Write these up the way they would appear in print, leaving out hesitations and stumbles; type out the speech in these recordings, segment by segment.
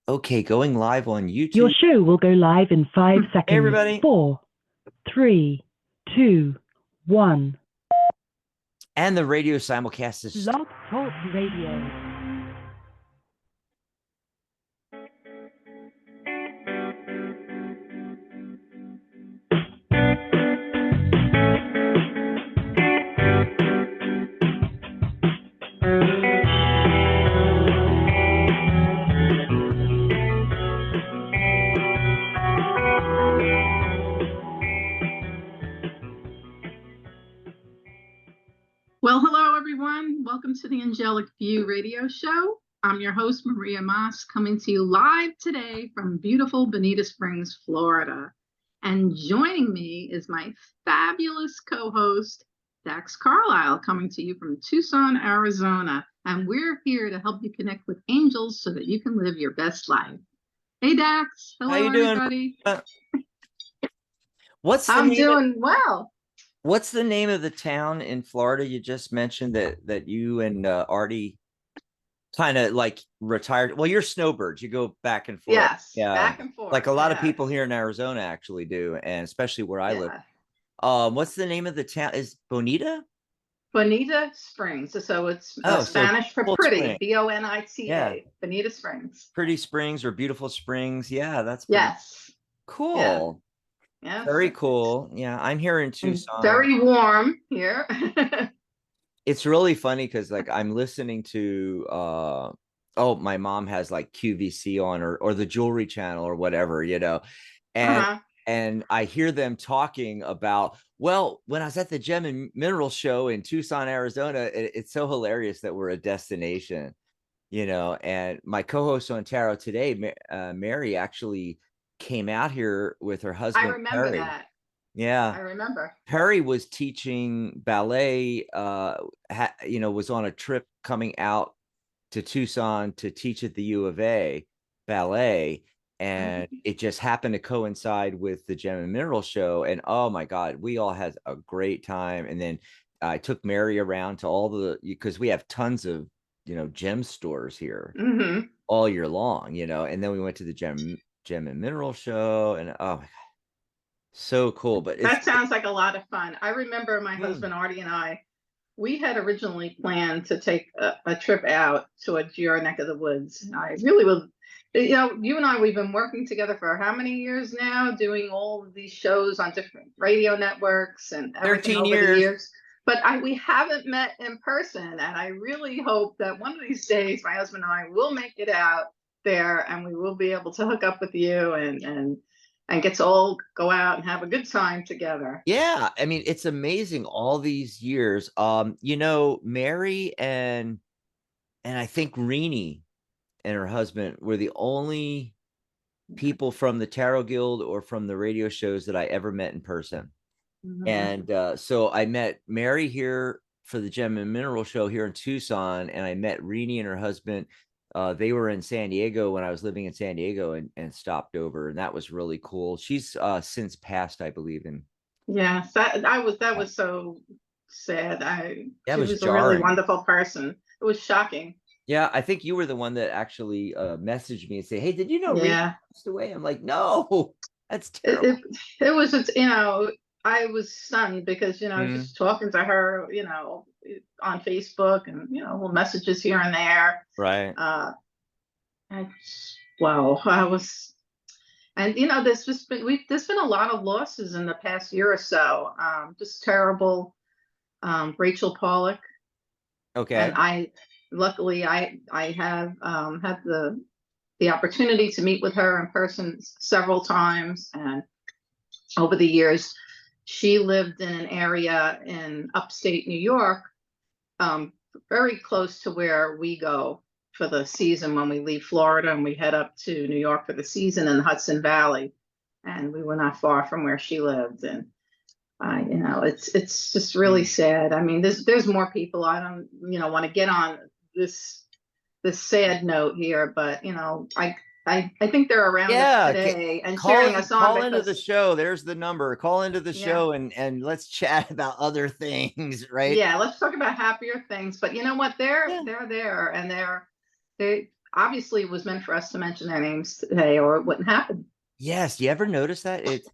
Okay, going live on Your YouTube. show will go live in 5 Hey, seconds. everybody. Four, three, two, one. And the radio simulcast is. Blog Talk Radio. Well, hello, everyone. Welcome to the Angelic View radio show. I'm your host, Maria Maas, coming to you live today from beautiful Bonita Springs, Florida. And joining me is my fabulous co-host, Dax Carlisle, coming to you from Tucson, Arizona. And we're here to help you connect with angels so that you can live your best life. Hey, Dax. How Hello, you doing? everybody. What's the I'm name of doing well. What's the name of the town in Florida you just mentioned that you and Artie kind of like retired? Well, you're snowbirds. You go back and forth. Yes, Yeah, back and like forth. a lot of Yes. people here in Arizona actually do, and especially where I live. Yeah. What's the name of the town? Is Bonita? Bonita Springs. So it's Oh, so Spanish for Beautiful pretty, Spring. Yeah, Bonita, Bonita Springs. Pretty Springs or Beautiful Springs. Yeah, that's pretty Yes. Yeah. cool. Yes. Very cool. Yeah, I'm here in And Tucson. very warm here. It's really funny because like I'm listening to oh, my mom has like QVC on or the jewelry channel or whatever, and Uh-huh. and I hear them talking about, well, when I was at the Gem and Mineral Show in Tucson, Arizona, it's so hilarious that we're a destination, and my co-host on Tarot today, Mary, actually came out here with her I husband remember Perry. that. Yeah. I remember. Perry was teaching ballet, was on a trip coming out to Tucson to teach at the U of A ballet. And Mhm. it just happened to coincide with the Gem and Mineral Show. And oh my God, we all had a great time. And then I took Mary around to because we have tons of, gem stores here Mhm. all year long, and then we went to the Gem and Mineral Show. And oh my God, so cool. But it's, That sounds like a lot of fun. I remember my mm, husband Artie and I, we had originally planned to take a trip out towards your neck of the woods. I really would, you and I, we've been working together for how many years now, doing all of these shows on different radio networks and everything 13 over the years. years. But we haven't met in person. And I really hope that one of these days, my husband and I will make it out there and we will be able to hook up with you and get to all go out and have a good time together. Yeah, I mean, it's amazing all these years. Mary and I think Renee and her husband were the only people from the Tarot Guild or from the radio shows that I ever met in person. Mhm. And so I met Mary here for the Gem and Mineral Show here in Tucson, and I met Renee and her husband. They were in San Diego when I was living in San Diego and stopped over, and that was really cool. She's since passed, I believe, in Yes, that was so sad. that She was was a really jarring. wonderful person. It was shocking. Yeah, I think you were the one that actually messaged me and say, "Hey, did you know Rena Yeah. passed away?" I'm like, "No, that's It terrible." it was I was stunned because Mm, just talking to her, on Facebook and little messages here and there. right. Uh wow, I was and there's been a lot of losses in the past year or so. Just terrible. Rachel Pollack. And Okay. I luckily I have had the opportunity to meet with her in person several times, and over the years she lived in an area in upstate New York, um, very close to where we go for the season when we leave Florida and we head up to New York for the season in the Hudson Valley, and we were not far from where she lived. And it's just really Mm. sad. I mean, there's more people. I don't, want to get on this sad note here, but I think they're around us Yeah, today and call cheering us on call into the because show. There's the number. Call into the yeah, show and let's chat about other things, right? yeah. Let's talk about happier things. But you know what? They're Yeah. they're there and they. obviously it was meant for us to mention their names today, or it wouldn't happen. Yes. You ever notice that? It's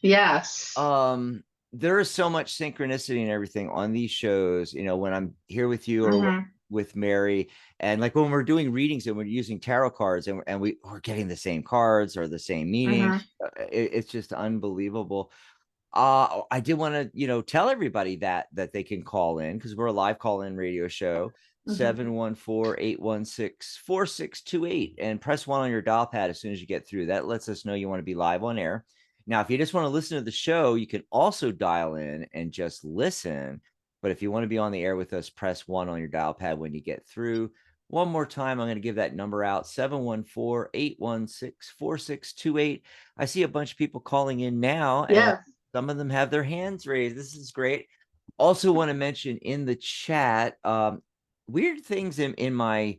Yes. there is so much synchronicity and everything on these shows, when I'm here with you or Hmm. with Mary, and like when we're doing readings and we're using tarot cards and we're getting the same cards or the same meaning. Hmm. It's just unbelievable. I did want to, tell everybody that they can call in, because we're a live call-in radio show, Hmm. 714-816-4628, and press 1 on your dial pad as soon as you get through. That lets us know you want to be live on air. Now, if you just want to listen to the show, you can also dial in and just listen. But if you want to be on the air with us, press 1 on your dial pad when you get through. One more time, I'm going to give that number out, 714-816-4628. I see a bunch of people calling in now, and Yes. some of them have their hands raised. This is great. Also want to mention in the chat, weird things in my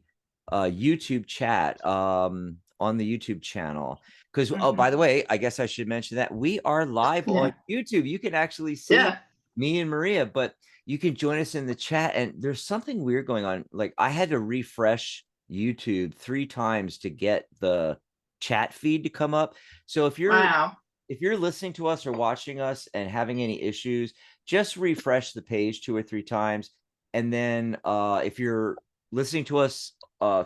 YouTube chat, on the YouTube channel. Because, oh, Hmm. by the way, I guess I should mention that we are live on Yeah. YouTube. You can actually see Yeah. me and Maria, but you can join us in the chat. And there's something weird going on. Like, I had to refresh YouTube 3 times to get the chat feed to come up. So if you're Wow. listening to us or watching us and having any issues, just refresh the page 2 or 3 times. And then if you're listening to us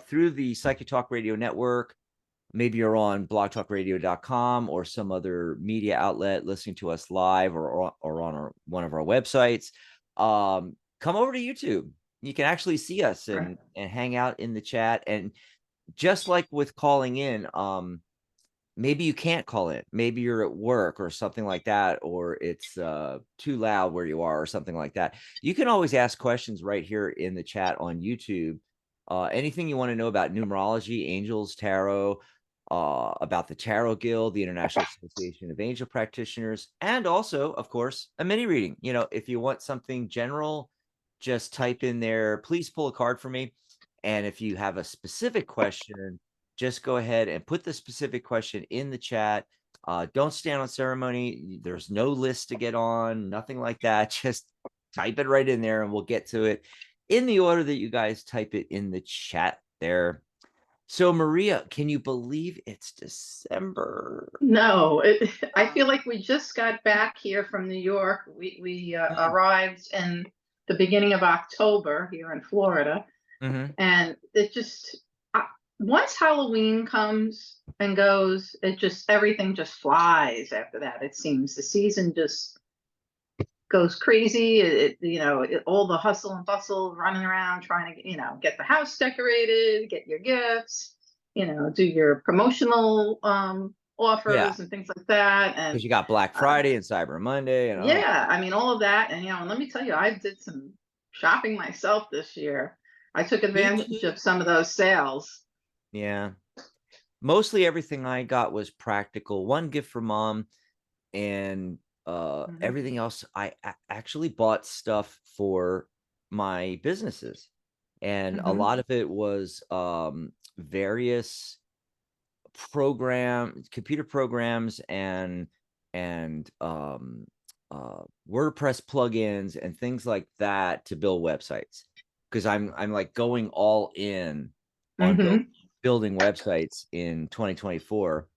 through the Psychic Talk Radio Network, maybe you're on blogtalkradio.com or some other media outlet listening to us live, or on one of our websites, come over to YouTube. You can actually see us Right. and hang out in the chat. And just like with calling in, maybe you can't call in. Maybe you're at work or something like that, or it's too loud where you are or something like that. You can always ask questions right here in the chat on YouTube. Anything you want to know about numerology, angels, tarot, about the Tarot Guild, the International Association of Angel Practitioners, and also, of course, a mini reading. If you want something general, just type in there, please pull a card for me. And if you have a specific question, just go ahead and put the specific question in the chat. Don't stand on ceremony. There's no list to get on, nothing like that. Just type it right in there and we'll get to it in the order that you guys type it in the chat there. So, Maria, can you believe it's December? No, I feel like we just got back here from New York. We arrived in the beginning of October here in Florida, Mm-hmm. and it just uh, once Halloween comes and goes, it just everything just flies after that. It seems the season just goes crazy. All the hustle and bustle, running around trying to get the house decorated, get your gifts, do your promotional Yeah, offers and things like that. because And you got Black uh, Friday and Cyber Monday and oh, yeah, I mean, all of that. And let me tell you, I did some shopping myself this year. I took did advantage you? of some of those sales. Yeah, mostly everything I got was practical. One gift for mom, and Hmm. everything else I actually bought stuff for my businesses, and a Hmm. lot of it was various computer programs, and WordPress plugins and things like that to build websites, because I'm like going all in on Hmm. building websites in 2024.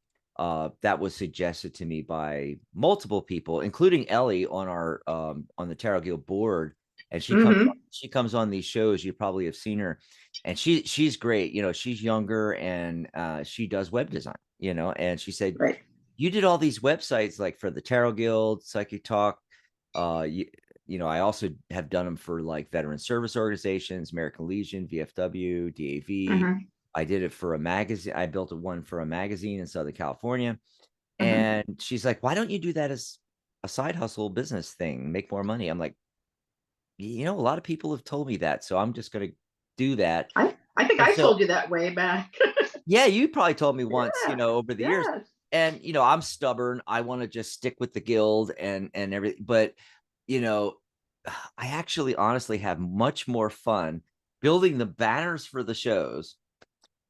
That was suggested to me by multiple people, including Ellie on our on the Tarot Guild board, and Hmm. she comes on these shows. You probably have seen her, and she's great. She's younger, and she does web design. And she said, Right. you did all these websites like for the Tarot Guild, Psychic Talk. I also have done them for like veteran service organizations, American Legion, VFW, DAV. Hmm. I did it for a magazine. I built one for a magazine in Southern California. Hmm. And she's like, why don't you do that as a side hustle business thing, make more money? I'm like, a lot of people have told me that, so I'm just going to do that. I think And I so, told you that way back. yeah, you probably told me once, Yeah. over the years. Yes. And, I'm stubborn. I want to just stick with the guild and everything. But, you know, I actually honestly have much more fun building the banners for the shows,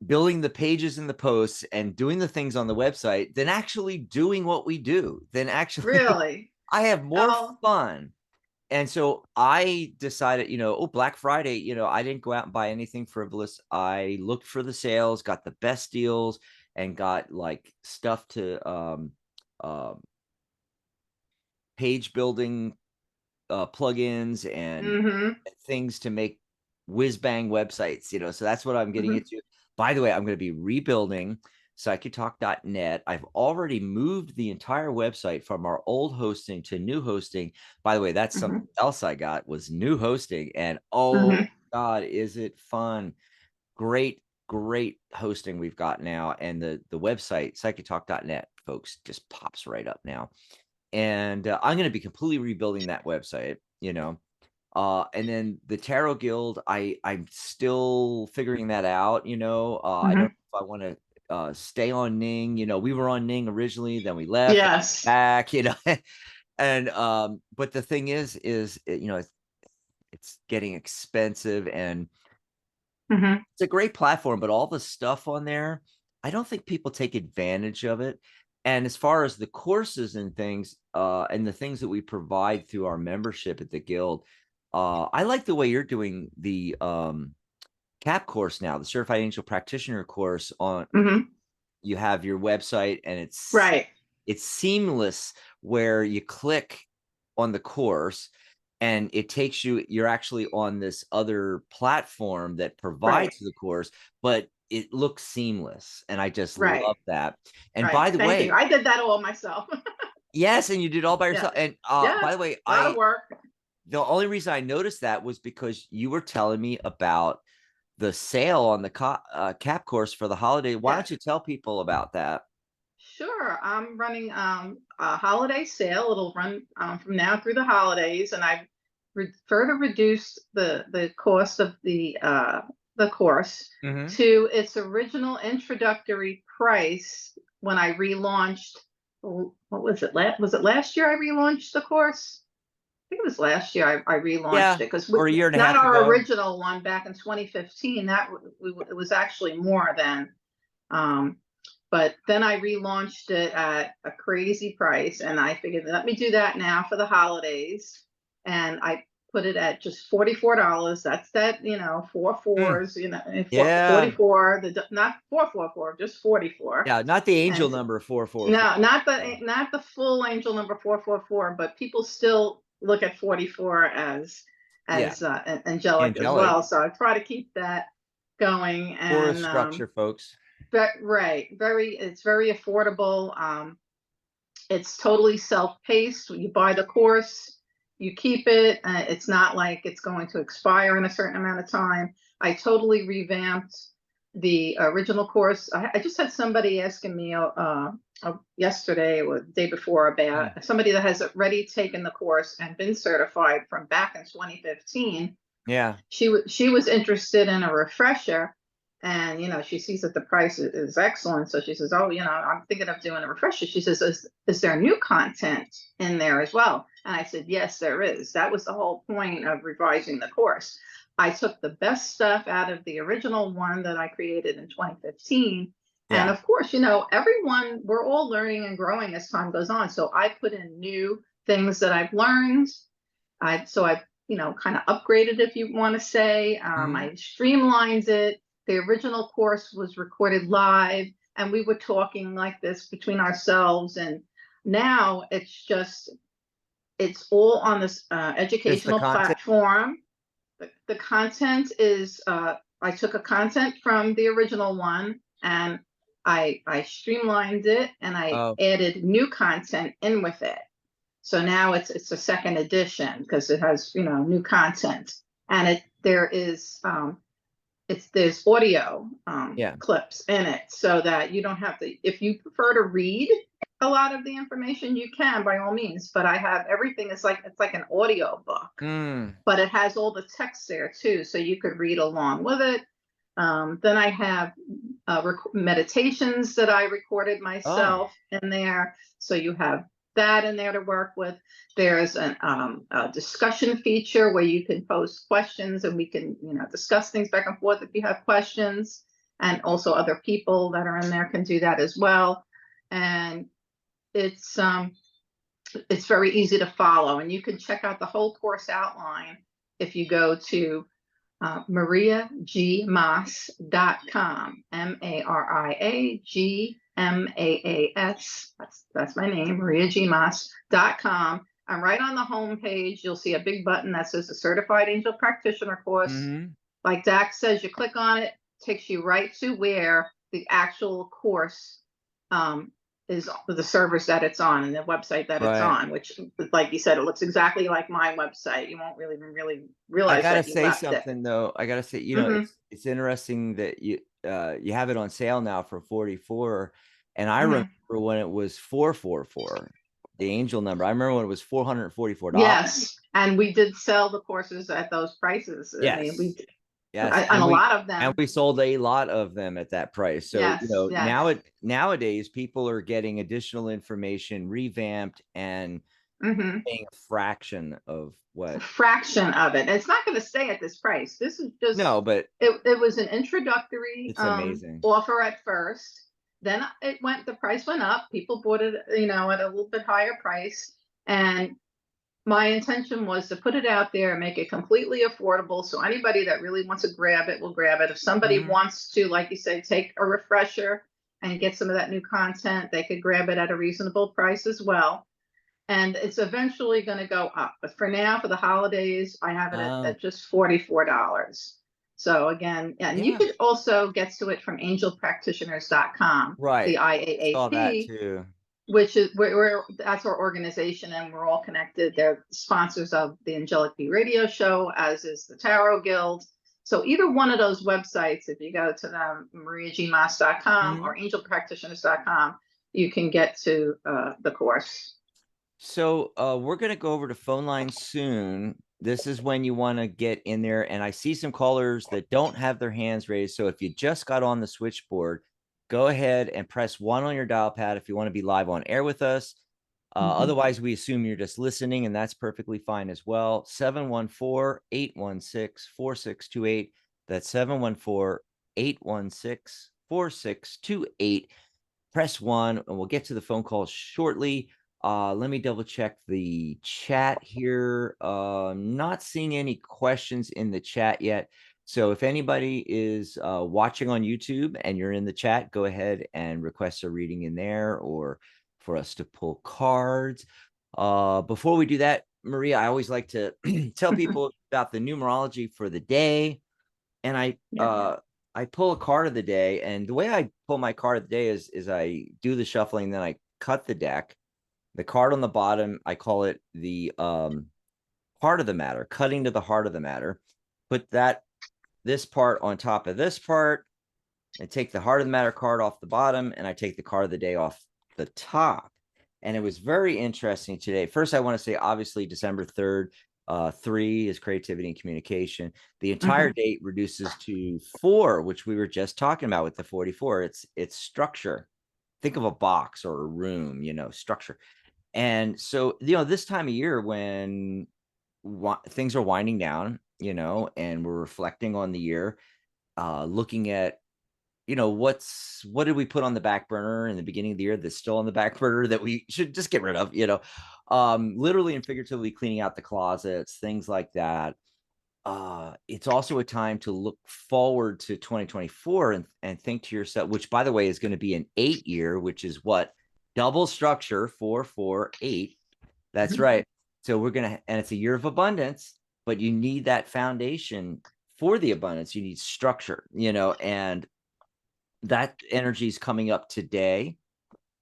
building the pages and the posts, and doing the things on the website than actually doing what we do. Then actually, Really. I have more Oh, fun And so I decided, oh, Black Friday, I didn't go out and buy anything frivolous. I looked for the sales, got the best deals, and got like stuff to um page building plugins and Mm-hmm. things to make whiz bang websites, so that's what I'm getting Mm-hmm. into. By the way, I'm going to be rebuilding psychitalk.net. I've already moved the entire website from our old hosting to new hosting. By the way, that's Mm-hmm. something else I got was new hosting. And oh Mm-hmm. God, is it fun? Great hosting we've got now. And the website, psychitalk.net, folks, just pops right up now. And I'm going to be completely rebuilding that website, and then the Tarot Guild, I'm still figuring that out, I don't know Mm-hmm. if I want to stay on Ning. We were on Ning originally, then we left, then Yes. back, and but the thing is it's getting expensive, and Mm-hmm. it's a great platform, but all the stuff on there, I don't think people take advantage of it. And as far as the courses and things, and the things that we provide through our membership at the guild, I like the way you're doing the CAP course now, the Certified Angel Practitioner course. On Mm-hmm. You have your website, and Right. it's seamless, where you click on the course and it takes you're actually on this other platform that Right. provides the course, but it looks seamless, and I just Right. love that. And Right. by the Thank you. way, I did that all myself. yes, and you did all by Yeah. yourself. And Yeah. by the way, A lot of work. the only reason I noticed that was because you were telling me about the sale on the CAP course for the holiday. Why Yeah. don't you tell people about that? Sure. I'm running a holiday sale. It'll run from now through the holidays, and I've further reduced the cost of the course Hmm. to its original introductory price when I relaunched. What was it? Was it last year I relaunched the course? I think it was last year I relaunched Yeah, it because or a year and a not half our ago. original one back in 2015. It was actually more than. Um, but then I relaunched it at a crazy price, and I figured let me do that now for the holidays, and I put it at just $44. That's that, four Hmm. fours, Yeah. 44, not 444, just 44. Yeah, not the angel And number 444. no, Yeah. not the full angel number 444, but people still look at 44 Yeah. as angelic as Angelic. well. So I try to keep that going, Chorus and structure, folks. right, it's very affordable. It's totally self-paced. You buy the course, you keep it. It's not like it's going to expire in a certain amount of time. I totally revamped the original course. I just had somebody asking me yesterday or the day before Mm. about somebody that has already taken the course and been certified from back in 2015. Yeah. She was interested in a refresher, and she sees that the price is excellent, so she says, oh, I'm thinking of doing a refresher. She says, is there new content in there as well? And I said, yes, there is. That was the whole point of revising the course. I took the best stuff out of the original one that I created in 2015, and Yeah. of course, we're all learning and growing as time goes on, so I put in new things that I've learned. I kind of upgraded, if you want to say. Mhm. I streamlined it. The original course was recorded live, and we were talking like this between ourselves. And now it's all on this Just the educational content. platform. The content is, I took a content from the original one, and I streamlined it, and I Oh, added new content in with it. So now it's a second edition because it has new content, and there's audio yeah. clips in it, so that you don't have to. If you prefer to read a lot of the information, you can, by all means. But I have everything. It's like an audio book, Mm. but it has all the text there too, so you could read along with it. Then I have meditations that I recorded Oh. myself in there. So you have that in there to work with. There's a discussion feature where you can post questions, and we can, discuss things back and forth if you have questions. And also other people that are in there can do that as well. And it's it's very easy to follow, and you can check out the whole course outline if you go to mariagmaas.com. MARIAGMAAS. That's my name, mariagmaas.com. And right on the home page, you'll see a big button that says the Certified Angel Practitioner course. Like Dax says, you click on it, takes you right to where the actual course is, the servers that it's on and the website that it's on, which, like you said, it looks exactly like my website. You won't really realize I gotta that you say left it. something though. I gotta say, you know, it's interesting that you have it on sale now for 44. And I remember when it was 444, the angel number. I remember when it was $444. Yes, and we did sell the courses at those prices. I mean, we Yes, and a lot of them. and we sold a lot of them at that price. So, Yes, you know, yes. nowadays people are getting additional information revamped and paying a fraction of what. A fraction of it. It's not going to stay at this price. This is just, no, but it was an introductory it's amazing offer at first. Then the price went up. People bought it, you know, at a little bit higher price. And my intention was to put it out there and make it completely affordable. So anybody that really wants to grab it will grab it. If somebody wants to, like you say, take a refresher and get some of that new content, they could grab it at a reasonable price as well. And it's eventually going to go up. But for now, for the holidays, I have it at just $44. So again, and you could also get to it from angelpractitioners.com, the I.A.A.P. Saw that too. Which is that's our organization, and we're all connected. They're sponsors of the Angelic P radio show, as is the Tarot Guild. So either one of those websites, if you go to them, mariagmaas.com or angelpractitioners.com, you can get to the course. So we're going to go over to phone line soon. This is when you want to get in there. And I see some callers that don't have their hands raised. So if you just got on the switchboard, go ahead and press 1 on your dial pad if you want to be live on air with us. Otherwise, we assume you're just listening, and that's perfectly fine as well. 714-816-4628. That's 714-816-4628. Press 1, and we'll get to the phone calls shortly. Let me double check the chat here. Not seeing any questions in the chat yet. So if anybody is watching on YouTube and you're in the chat, go ahead and request a reading in there or for us to pull cards. Before we do that, Maria, I always like to tell people about the numerology for the day. And I pull a card of the day. And the way I pull my card of the day is I do the shuffling, then I cut the deck. The card on the bottom, I call it the heart of the matter, cutting to the heart of the matter. Put this part on top of this part, and take the heart of the matter card off the bottom, and I take the card of the day off the top. And it was very interesting today. First, I want to say, obviously, December 3rd, 3 is creativity and communication. The entire date reduces to 4, which we were just talking about with the 44. It's structure. Think of a box or a room, you know, structure. And so, you know, this time of year when things are winding down, you know, and we're reflecting on the year, looking at, you know, what did we put on the back burner in the beginning of the year that's still on the back burner that we should just get rid of, you know, literally and figuratively cleaning out the closets, things like that. It's also a time to look forward to 2024 and think to yourself, which, by the way, is going to be an 8 year, which is what? Double structure, 448. That's right. So we're going to, and it's a year of abundance, but you need that foundation for the abundance. You need structure, you know, and that energy is coming up today.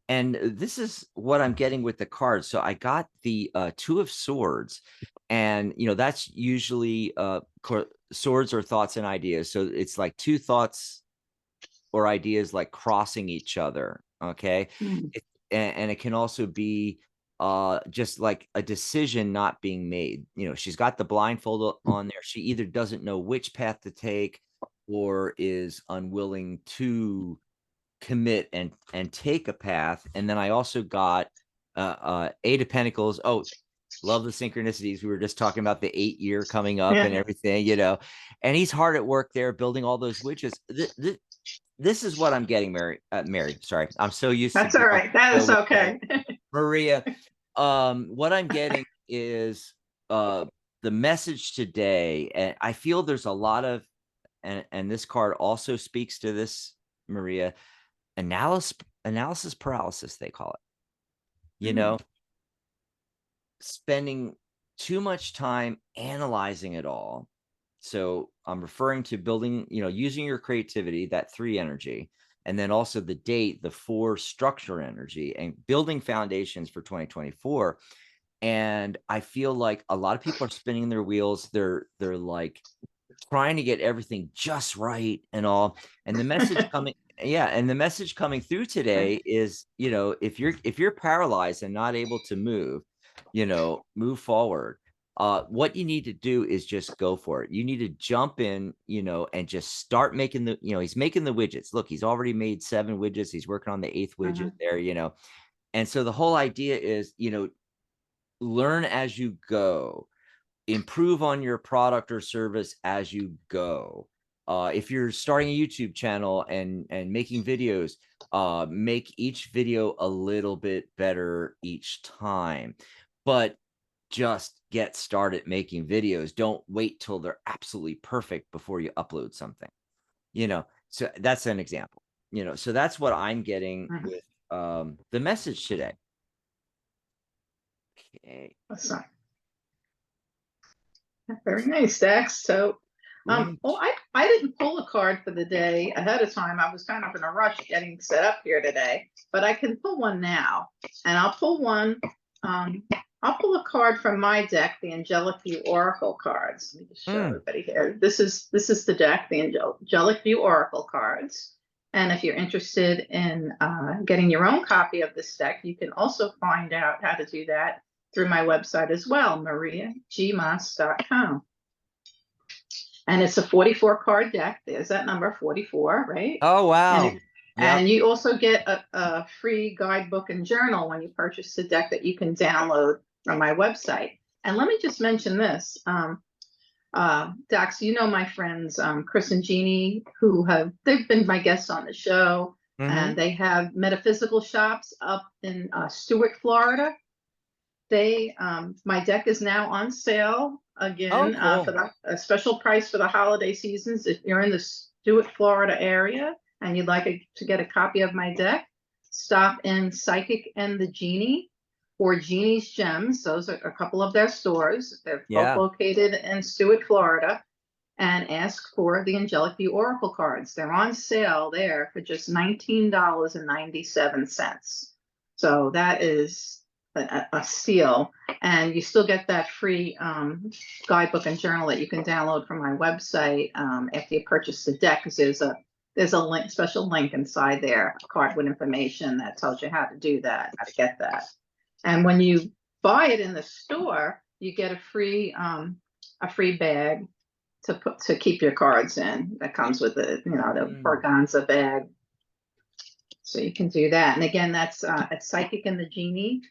And this is what I'm getting with the cards. So I got the 2 of Swords, and, you know, that's usually swords or thoughts and ideas. So it's like 2 thoughts or ideas like crossing each other. Okay. And it can also be just like a decision not being made. You know, she's got the blindfold on there. She either doesn't know which path to take or is unwilling to commit and take a path. And then I also got 8 of Pentacles. Oh, love the synchronicities. We were just talking about the 8 year coming up and everything, you know, and he's hard at work there building all those witches. This is what I'm getting, Mary. Sorry, I'm so used That's to. All right. That is okay. Maria, What I'm getting is the message today, and I feel there's a lot of, and this card also speaks to this, Maria, analysis paralysis, they call it. You Mhm. know, spending too much time analyzing it all. So I'm referring to building, using your creativity, that 3 energy, and then also the date, the 4 structure energy, and building foundations for 2024. And I feel like a lot of people are spinning their wheels. They're like trying to get everything just right and all. And the message coming, yeah, and the message coming through today is, if you're paralyzed and not able to move, move forward. What you need to do is just go for it. You need to jump in, and just start making he's making the widgets. Look, he's already made 7 widgets. He's working on the 8th widget there. And so the whole idea is, learn as you go, improve on your product or service as you go. If you're starting a YouTube channel and making videos, make each video a little bit better each time. But just get started making videos. Don't wait till they're absolutely perfect before you upload something. So that's an example. So that's what I'm getting with the message today. Okay. That's not very nice, Dax. So, Great. well, I didn't pull a card for the day ahead of time. I was kind of in a rush getting set up here today, but I can pull one now, and I'll pull one. I'll pull a card from my deck, the Angelic View Oracle cards. Let me just show everybody here. This is the deck, the Angelic View Oracle cards. And if you're interested in getting your own copy of this deck, you can also find out how to do that through my website as well, mariagmaas.com. And it's a 44 card deck. There's that number 44, right? Oh, wow. And you also get a free guidebook and journal when you purchase the deck that you can download from my website. And let me just mention this. Dax, my friends, Chris and Jeannie, they've been my guests on the show, and they have metaphysical shops up in Stuart, Florida. My deck is now on sale again for a special price for the holiday seasons. If you're in the Stuart, Florida area and you'd like to get a copy of my deck, stop in Psychic and the Genie or Genie's Gems. Those are a couple of their stores. They're both located in Stuart, Florida, and ask for the Angelic View Oracle cards. They're on sale there for just $19.97. So that is a steal, and you still get that free guidebook and journal that you can download from my website after you purchase the deck, because there's a link, special link inside there, a card with information that tells you how to do that, how to get that. And when you buy it in the store, you get a free bag to keep your cards in. That comes with the organza bag. So you can do that. And again, that's at Psychic and the Genie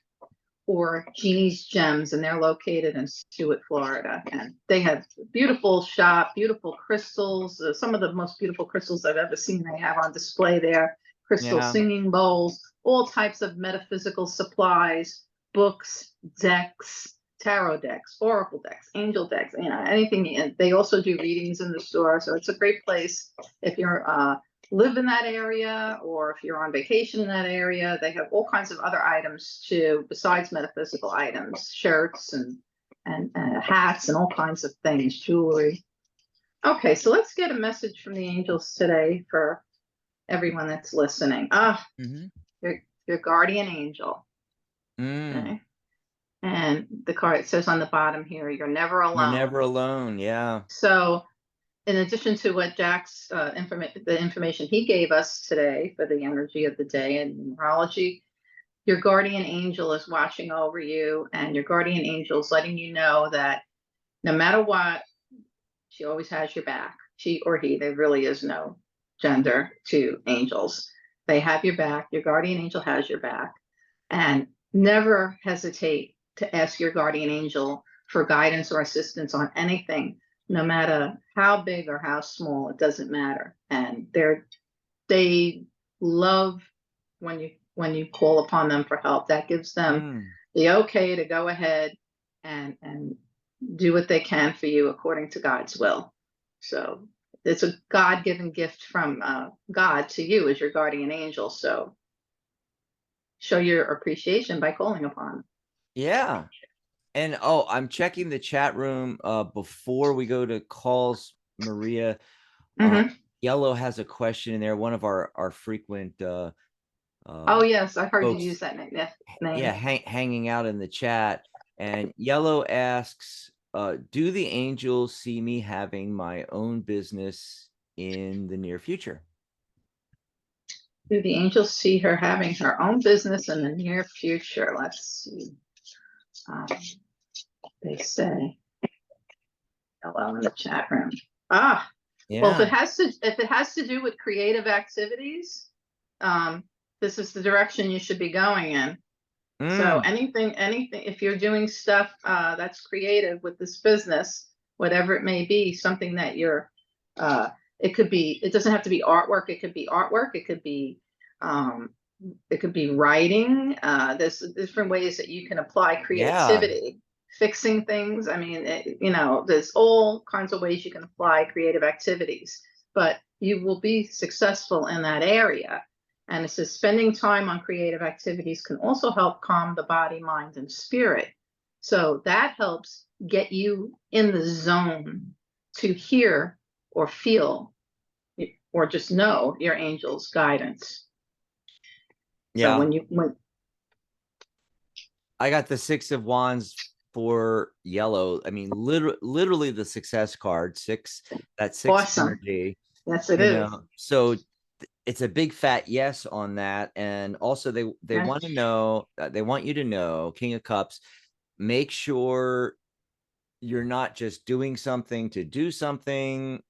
or Genie's Gems, and they're located in Stuart, Florida. And they have beautiful shop, beautiful crystals, some of the most beautiful crystals I've ever seen they have on display there. Crystal singing bowls, all types of metaphysical supplies, books, decks, tarot decks, oracle decks, angel decks, anything. And they also do readings in the store. So it's a great place if you're live in that area, or if you're on vacation in that area. They have all kinds of other items too, besides metaphysical items, shirts and hats and all kinds of things, jewelry. Okay, so let's get a message from the angels today for everyone that's listening. Your guardian angel. Okay. And the card, it says on the bottom here, you're never alone. You're never alone. Yeah. So in addition to what Jack's the information he gave us today for the energy of the day and numerology, your guardian angel is watching over you, and your guardian angel is letting you know that no matter what, she always has your back. She or he, there really is no gender to angels. They have your back. Your guardian angel has your back. And never hesitate to ask your guardian angel for guidance or assistance on anything. No matter how big or how small, it doesn't matter. And they love when you call upon them for help. That gives them the okay to go ahead and do what they can for you according to God's will. So it's a God-given gift from God to you as your guardian angel. So show your appreciation by calling upon them. Yeah. And I'm checking the chat room before we go to calls, Maria. Yellow has a question in there. One of our frequent Oh yes, I heard you folks, use that name. yeah, hanging out in the chat. And Yellow asks, do the angels see me having my own business in the near future? Do the angels see her having her own business in the near future? Let's see. They say, hello in the chat room. Well, if Yeah. it has to do with creative activities, this is the direction you should be going in. So anything, if you're doing stuff that's creative with this business, whatever it may be, something that you're, it doesn't have to be artwork. It could be artwork. It could be writing. There's different ways that you can apply creativity, fixing things. I mean, there's all kinds of ways you can apply creative activities, but you will be successful in that area. And it says spending time on creative activities can also help calm the body, mind, and spirit. So that helps get you in the zone to hear or feel or just know your angel's guidance. Yeah. So when I got the 6 of Wands for Yellow. I mean, literally the success card, 6, that 6 awesome. energy. Yes, it is. So it's a big fat yes on that. And also they want to know, they want you to know, King of Cups, make sure you're not just doing something to do something.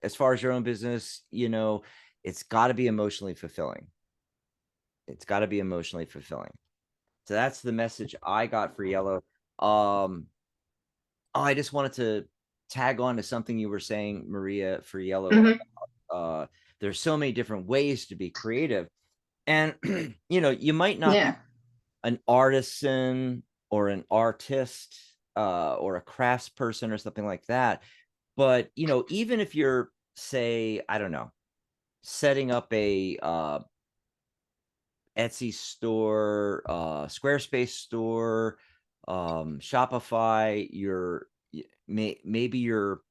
As far as your own business, it's got to be emotionally fulfilling. It's got to be emotionally fulfilling. So that's the message I got for Yellow. I just wanted to tag on to something you were saying, Maria, for Yellow. There's so many different ways to be creative. And, you might not be an artisan or an artist or a crafts person or something like that. But, even if you're, say, I don't know, setting up a Etsy store, Squarespace store, Shopify, maybe you're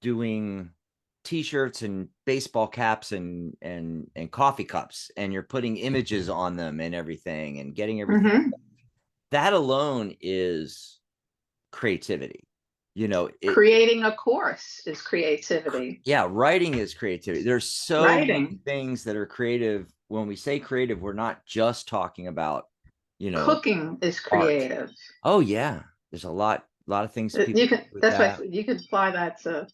doing t-shirts and baseball caps and coffee cups, and you're putting images on them and everything and getting everything. That alone is creativity. Creating a course is creativity. Yeah, writing is creativity. There's so many things that are creative. When we say creative, we're not just talking about, cooking is creative. Art. Oh yeah, there's a lot of things you can. That's why you could apply that to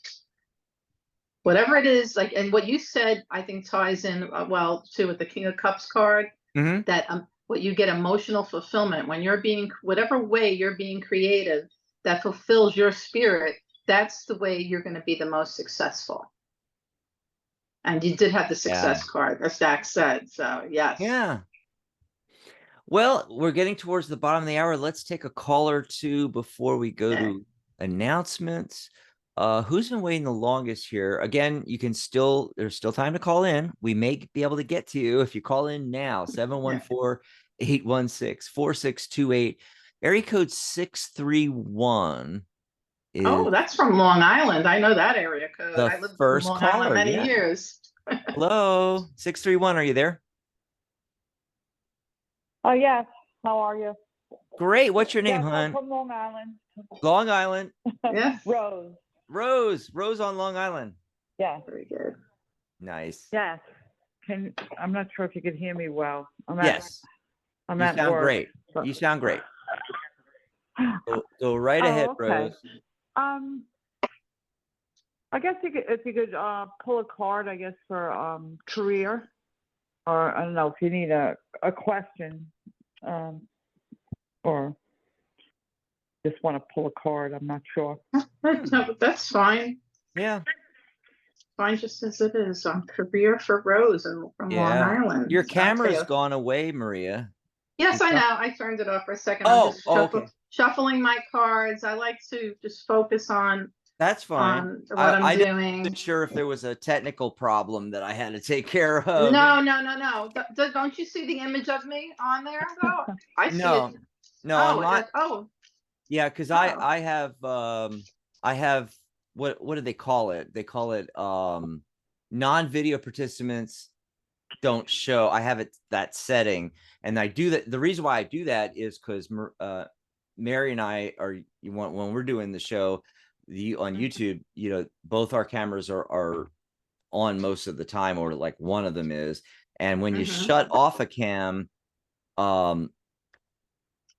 whatever it is. Like, and what you said, I think ties in well too with the King of Cups card. That what you get emotional fulfillment when you're being, whatever way you're being creative that fulfills your spirit, that's the way you're going to be the most successful. And you did have the success card, as Zach said. So yes. Yeah. Well, we're getting towards the bottom of the hour. Let's take a call or two before we go to announcements. Who's been waiting the longest here? Again, there's still time to call in. We may be able to get to you if you call in now. 714-816-4628. Area code 631 is. Oh, that's from Long Island. I know that area code. I lived in Long Island many years. Hello, 631. Are you there? Oh, yes. How are you? Great. What's your name, hon? I'm from Long Island. Long Island. Yes. Rose on Long Island. Yeah. Very good. Nice. Yes. I'm not sure if you could hear me well. Yes. I'm at work. Great. So. You sound great. Go right ahead, okay. Rose. I guess if you could pull a card, I guess, for career, or I don't know if you need a question, or just want to pull a card. I'm not sure. No, that's fine. Yeah. Fine, just as it is. Career for Rose and from Long Island. Your camera's gone away, Maria. Yes, I know. I turned it off for a second. I'm Oh, just okay. shuffling my cards. I like to just focus on That's fine. what I'm I just doing. wasn't sure if there was a technical problem that I had to take care of. No, no, no, no. Don't you see the image of me on there though? I see it. No, Oh, I'm not. Yeah, because I have what do they call it? They call it non-video participants don't show. I have it that setting, and I do that. The reason why I do that is because Mary and I when we're doing the show on YouTube, both our cameras are on most of the time, or like one of them is. And when you shut off a cam,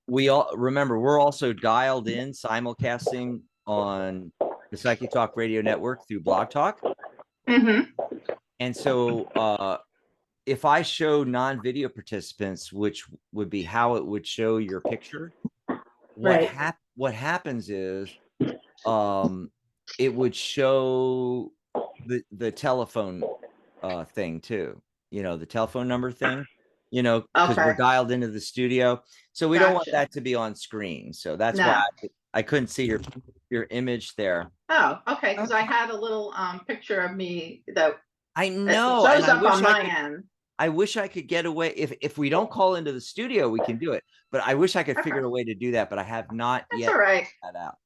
we all remember we're also dialed in simulcasting on the Psychic Talk Radio Network through Blog Talk. And so if I show non-video participants, which would be how it would show your picture, what happens is it would show the telephone thing too, the telephone number thing, because we're dialed into the studio, so we don't want that to be on screen. So that's why I couldn't see your image there. Oh, okay, because I had a little picture of me that I know shows up on my end. I wish I could get away. If we don't call into the studio, we can do it. But I wish I could figure a way to do that. But I have not yet figured that out.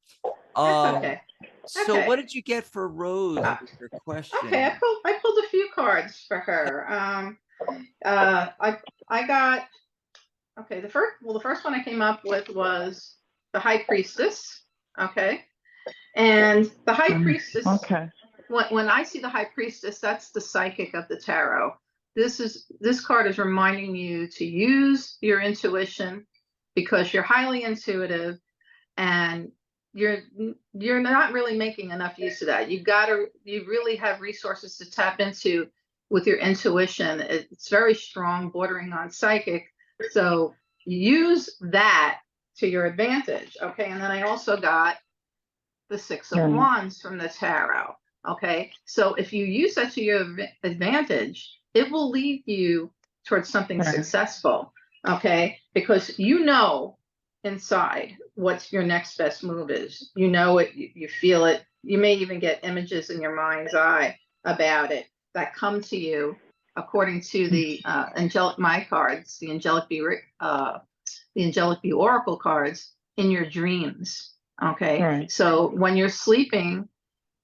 That's okay. So what did you get for Rose? Your question. Okay, I pulled a few cards for her. I got the first one I came up with was the High Priestess. Okay, and the High Priestess. Okay. When I see the High Priestess, that's the psychic of the tarot. This card is reminding you to use your intuition, because you're highly intuitive and you're not really making enough use of that. You really have resources to tap into with your intuition. It's very strong, bordering on psychic. So use that to your advantage. Okay. And then I also got the Six of Wands from the tarot. Okay. So if you use that to your advantage, it will lead you towards something successful. Okay. Because inside what your next best move is. You know it, you feel it. You may even get images in your mind's eye about it that come to you according to the angelic my cards, the Angelic B Oracle cards, in your dreams. Okay. So when you're sleeping,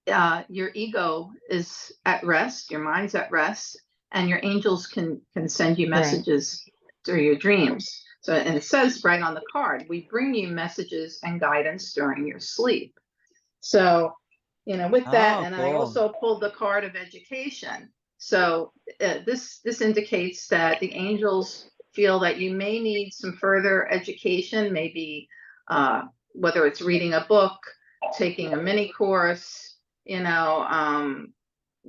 your ego is at rest, your mind's at rest, and your angels can send you messages through your dreams. So, and it says right on the card, we bring you messages and guidance during your sleep. So, with that, and I also pulled the card of education. So this indicates that the angels feel that you may need some further education, maybe whether it's reading a book, taking a mini course,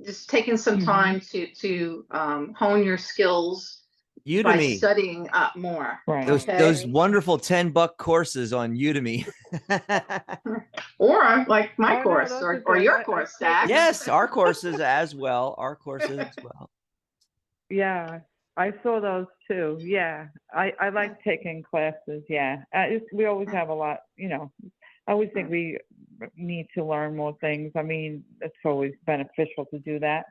just taking some time to hone your skills Udemy. by studying up more. Those wonderful $10 courses on Udemy. Or like my course, or your course, Zach. Yes, our courses as well. Yeah, I saw those too. Yeah, I like taking classes. Yeah, we always have a lot, I always think we need to learn more things. I mean, it's always beneficial to do that.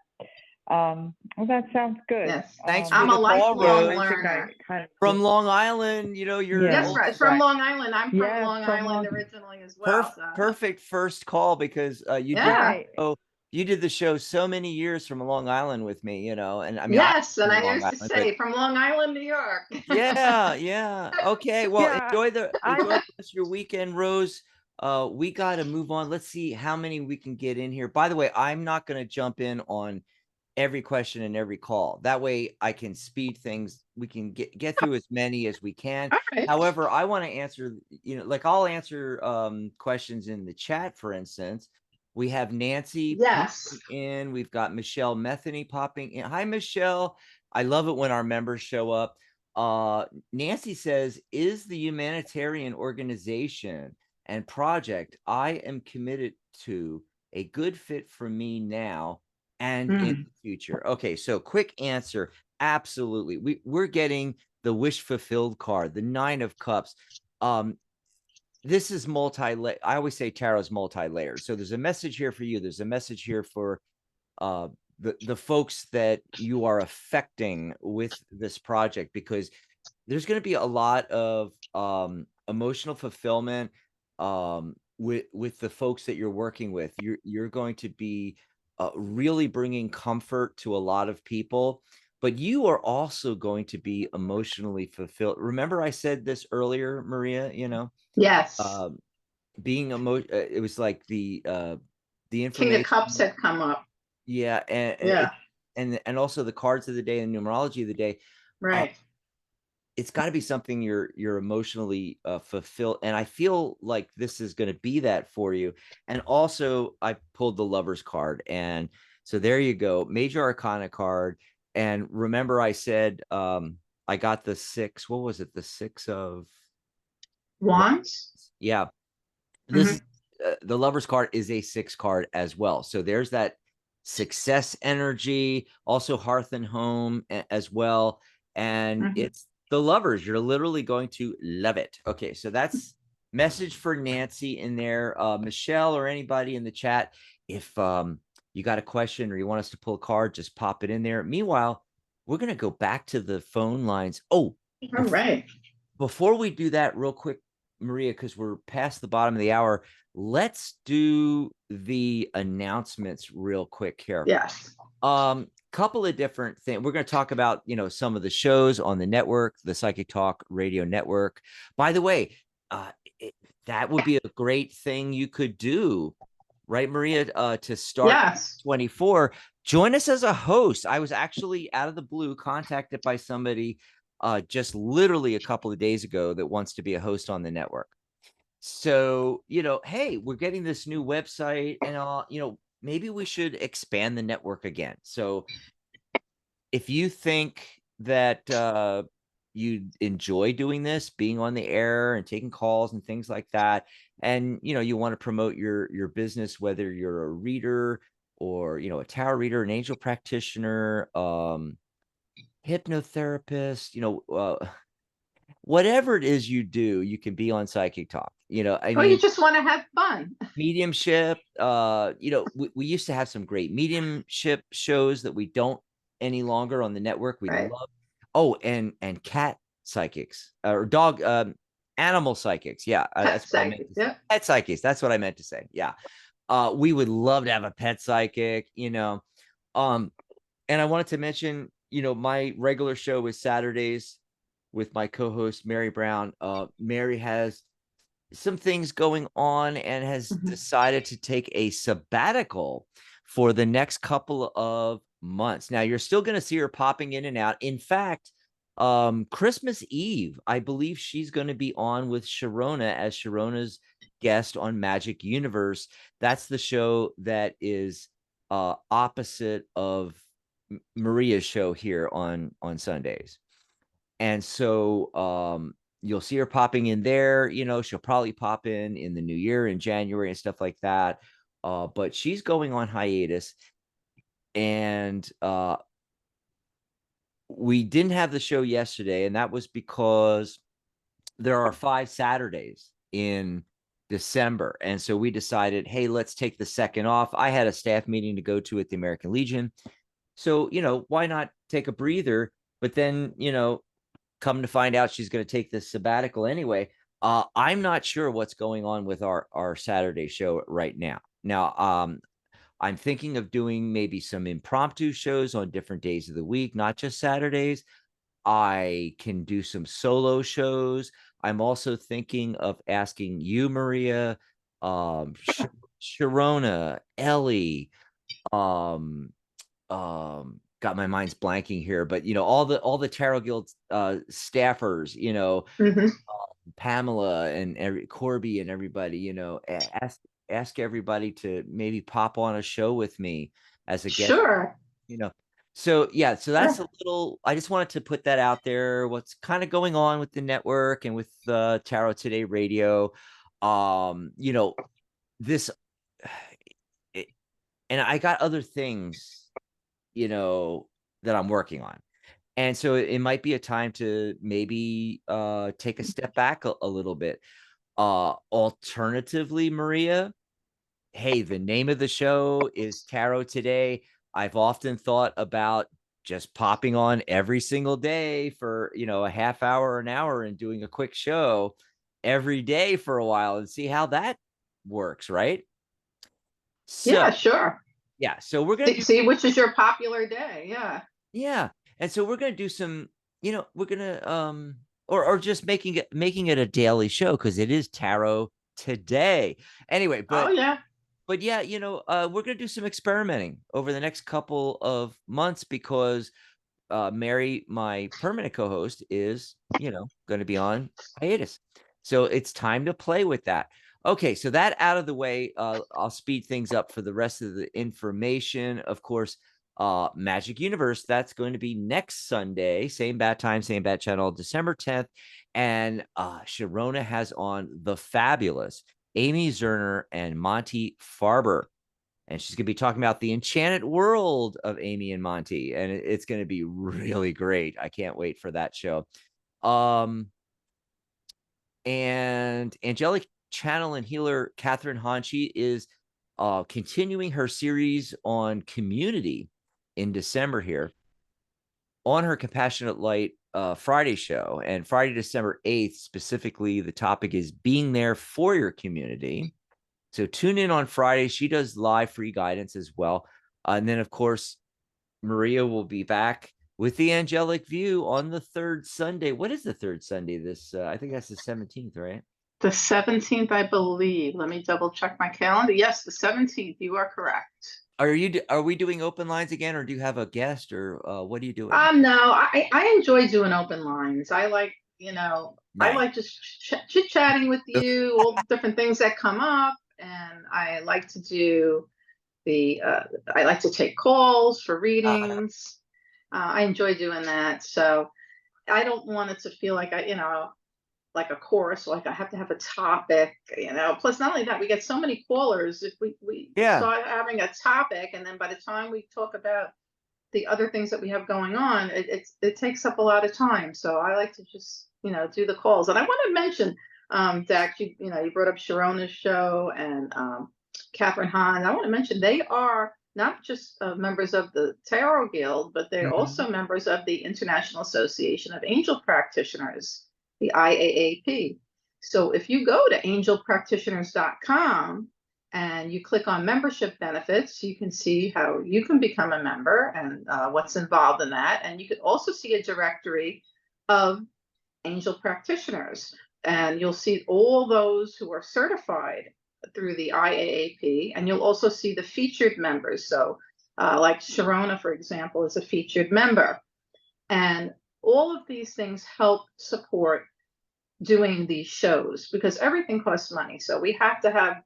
Well, that sounds good. Yes, thanks. I'm a lifelong learner. From Long Island, you're right. From Long Island. I'm from Long Island originally as well. Perfect first call, because you did the show so many years from Long Island with me, and I mean, and I used to say from Long Island, New York. Yeah. Okay. Well, enjoy the rest of your weekend, Rose. We got to move on. Let's see how many we can get in here. By the way, I'm not going to jump in on every question and every call. That way I can speed things. We can get through as many as we can. However, I want to answer, like I'll answer questions in the chat, for instance. We have Nancy in. We've got Michelle Metheny popping in. Hi, Michelle. I love it when our members show up. Nancy says, is the humanitarian organization and project I am committed to a good fit for me now and in the future? Okay, so quick answer. Absolutely. We're getting the wish fulfilled card, the 9 of cups. This is I always say tarot's multi-layered. So there's a message here for you. There's a message here for the folks that you are affecting with this project, because there's going to be a lot of emotional fulfillment with the folks that you're working with. You're going to be really bringing comfort to a lot of people, but you are also going to be emotionally fulfilled. Remember, I said this earlier, Maria. Yes. Um, being it was like the King of Cups information. had come up. Yeah, Yeah. and also the cards of the day and numerology of the day. Right. It's got to be something you're emotionally fulfilled, and I feel like this is going to be that for you. And also, I pulled the Lovers card, and so there you go, Major Arcana card. And remember, I said I got the 6. What was it? The 6 of Wands. Yeah. This Mhm. is the Lovers card is a 6 card as well. So there's that success energy, also hearth and home as well. And Mhm. it's the lovers. You're literally going to love it. Okay, so that's message for Nancy in there. Michelle or anybody in the chat, if you got a question or you want us to pull a card, just pop it in there. Meanwhile, we're going to go back to the phone lines. Oh, All right. before we do that real quick, Maria, because we're past the bottom of the hour, let's do the announcements real quick here. Yes. Couple of different things. We're going to talk about, some of the shows on the network, the Psychic Talk Radio Network. By the way, that would be a great thing you could do, right, Maria? To start Yes. 24, join us as a host. I was actually out of the blue contacted by somebody just literally a couple of days ago that wants to be a host on the network. So, hey, we're getting this new website and maybe we should expand the network again. So if you think that you enjoy doing this, being on the air and taking calls and things like that, and you want to promote your business, whether you're a reader or a tarot reader, an angel practitioner, hypnotherapist, whatever it is you do, you can be on Psychic Talk. I Or you mean, just want to have fun. mediumship, we used to have some great mediumship shows that we don't any longer on the network. We Right. love. Oh, and cat psychics or dog animal psychics. Yeah, Pet that's what I meant psychic. to say. Yep. Pet psychics, that's what I meant to say. Yeah. We would love to have a pet psychic. And I wanted to mention, my regular show is Saturdays with my co-host Mary Brown. Mary has some things going on and has Mhm. decided to take a sabbatical for the next couple of months. Now, you're still going to see her popping in and out. In fact, Christmas Eve, I believe she's going to be on with Sharona as Sharona's guest on Magic Universe. That's the show that is opposite of Maria's show here on Sundays. And so you'll see her popping in there. She'll probably pop in the new year in January and stuff like that. But she's going on hiatus. And we didn't have the show yesterday, and that was because there are 5 Saturdays in December. And so we decided, hey, let's take the second off. I had a staff meeting to go to at the American Legion. So, why not take a breather? But then, come to find out she's going to take this sabbatical anyway. I'm not sure what's going on with our Saturday show right now. Now, I'm thinking of doing maybe some impromptu shows on different days of the week, not just Saturdays. I can do some solo shows. I'm also thinking of asking you, Maria, Sharona, Ellie, um, got my mind's blanking here, but all the Tarot Guild staffers, Mhm. Pamela and Corby and everybody, ask everybody to maybe pop on a show with me as a guest, Sure. you know. So yeah, so that's Sure. a little. I just wanted to put that out there. What's kind of going on with the network and with Tarot Today Radio, this, it, and I got other things, that I'm working on. And so it might be a time to maybe take a step back a little bit. Alternatively, Maria, hey, the name of the show is Tarot Today. I've often thought about just popping on every single day for, a half hour, an hour, and doing a quick show every day for a while and see how that works, right? So, Yeah, sure. yeah, so we're going to See, do see which is your popular day. Yeah. yeah. And so we're going to do some, we're going to or just making it a daily show because it is Tarot Today. Anyway, Oh, yeah. but yeah, we're going to do some experimenting over the next couple of months because Mary, my permanent co-host, is, going to be on hiatus. So it's time to play with that. Okay, so that out of the way, I'll speed things up for the rest of the information. Of course, Magic Universe, that's going to be next Sunday, same bat time, same bat channel, December 10th. And Sharona has on the fabulous Amy Zerner and Monty Farber. And she's going to be talking about the enchanted world of Amy and Monty. And it's going to be really great. I can't wait for that show. And Angelic channel and healer Catherine Hanchi is continuing her series on community in December here on her Compassionate Light Friday show. And Friday, December 8th, specifically, the topic is being there for your community. So tune in on Friday. She does live free guidance as well. And then, of course, Maria will be back with the Angelic View on the third Sunday. What is the third Sunday? I think that's the 17th, right? The 17th, I believe. Let me double check my calendar. Yes, the 17th. You are correct. Are we doing open lines again, or do you have a guest, or what are you doing? No, I enjoy doing open lines. I like, I Nice. like just chit chatting with you, all the different things that come up, and I like to do I like to take calls for readings. I enjoy doing that. So I don't want it to feel like like a course, like I have to have a topic, Plus, not only that, we get so many callers. If we Yeah. start having a topic, and then by the time we talk about the other things that we have going on, it takes up a lot of time. So I like to just do the calls. And I want to mention, Dak, you brought up Sharona's show and Catherine Hahn. I want to mention they are not just members of the Tarot Guild, but they're also members of the International Association of Angel Practitioners, the I.A.A.P. So if you go to angelpractitioners.com and you click on membership benefits, you can see how you can become a member and what's involved in that. And you can also see a directory of angel practitioners. And you'll see all those who are certified through the I.A.A.P. And you'll also see the featured members. So like Sharona, for example, is a featured member. And all of these things help support doing these shows because everything costs money. So we have to have,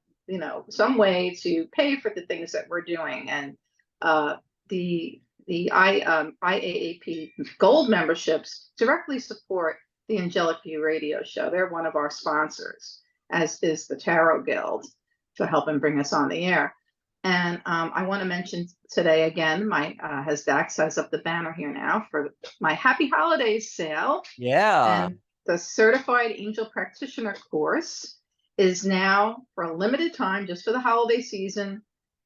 some way to pay for the things that we're doing. And the I.A.A.P. Gold memberships directly support the Angelic View radio show. They're one of our sponsors, as is the Tarot Guild, for helping bring us on the air. And I want to mention today again, as Dax has up the banner here now for my Happy Holidays sale. Yeah. And the Certified Angel Practitioner course is now, for a limited time, just for the holiday season,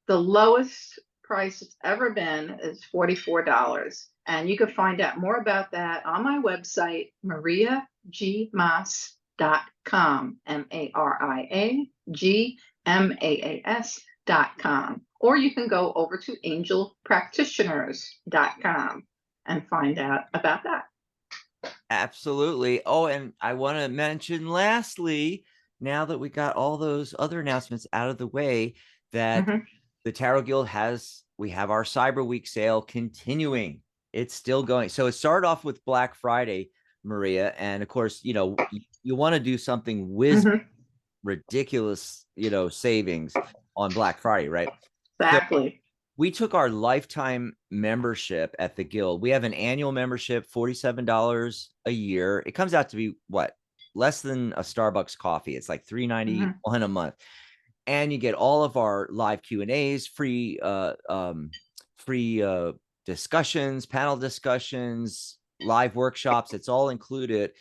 the lowest price it's ever been is $44. And you can find out more about that on my website, mariagmaas.com, mariagmaas.com. Or you can go over to angelpractitioners.com and find out about that. Absolutely. Oh, and I want to mention lastly, now that we got all those other announcements out of the way, that the Tarot Guild we have our Cyber Week sale continuing. It's still going. So it started off with Black Friday, Maria. And of course, you want to do something with ridiculous, savings on Black Friday, right? Exactly. So we took our lifetime membership at the Guild. We have an annual membership, $47 a year. It comes out to be what? Less than a Starbucks coffee. It's like $3.91 a month. And you get all of our live Q&As, free discussions, panel discussions, live workshops. It's all included.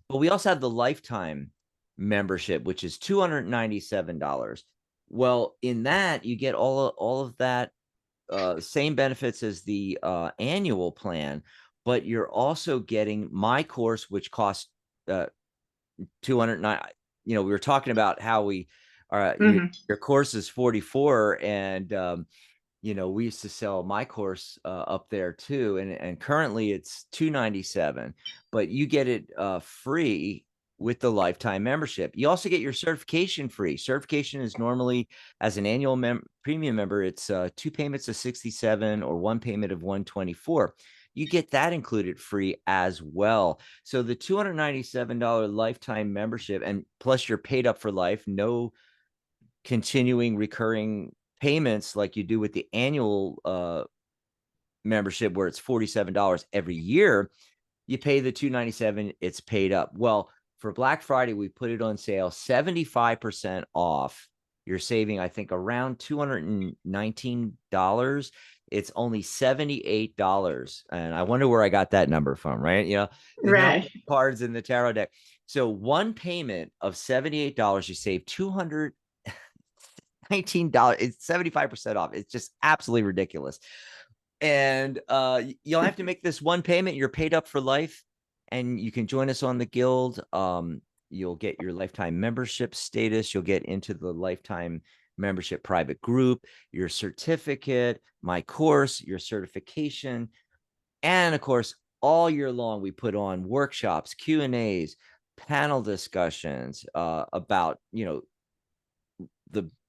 But we also have the lifetime membership, which is $297. Well, in that you get all of that same benefits as the annual plan, but you're also getting my course, which costs 209. We were talking about how we are your course is 44, and we used to sell my course up there too, and currently it's 297, but you get it free with the lifetime membership. You also get your certification free. Certification is normally, as an annual premium member, it's 2 payments of 67 or 1 payment of 124. You get that included free as well. So the $297 lifetime membership, and plus you're paid up for life, no continuing recurring payments like you do with the annual membership, where it's $47 every year. You pay the $297, it's paid up. Well, for Black Friday, we put it on sale 75% off. You're saving, I think, around $219. It's only $78. And I wonder where I got that number from, right? The number of cards in the tarot deck. So one payment of $78, you save $219. It's 75% off. It's just absolutely ridiculous. And you'll have to make this one payment. You're paid up for life, and you can join us on the guild. You'll get your lifetime membership status. You'll get into the lifetime membership private group, your certificate, my course, your certification. And of course, all year long, we put on workshops, Q&As, panel discussions about, the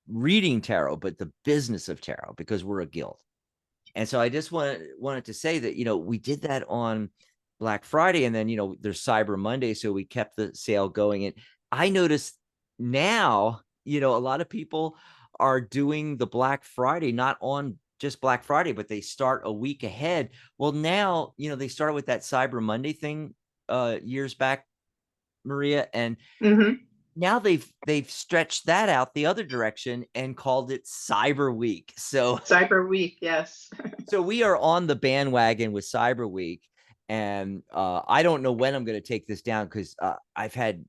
reading tarot, but the business of tarot, because we're a guild. And so I just wanted to say that, we did that on Black Friday, and then, there's Cyber Monday. So we kept the sale going. And I noticed now, a lot of people are doing the Black Friday, not on just Black Friday, but they start a week ahead. Well, now, they started with that Cyber Monday thing years back, Maria, and now they've stretched that out the other direction and called it Cyber Week. So Cyber Week, yes. So we are on the bandwagon with Cyber Week, and I don't know when I'm going to take this down, because I've had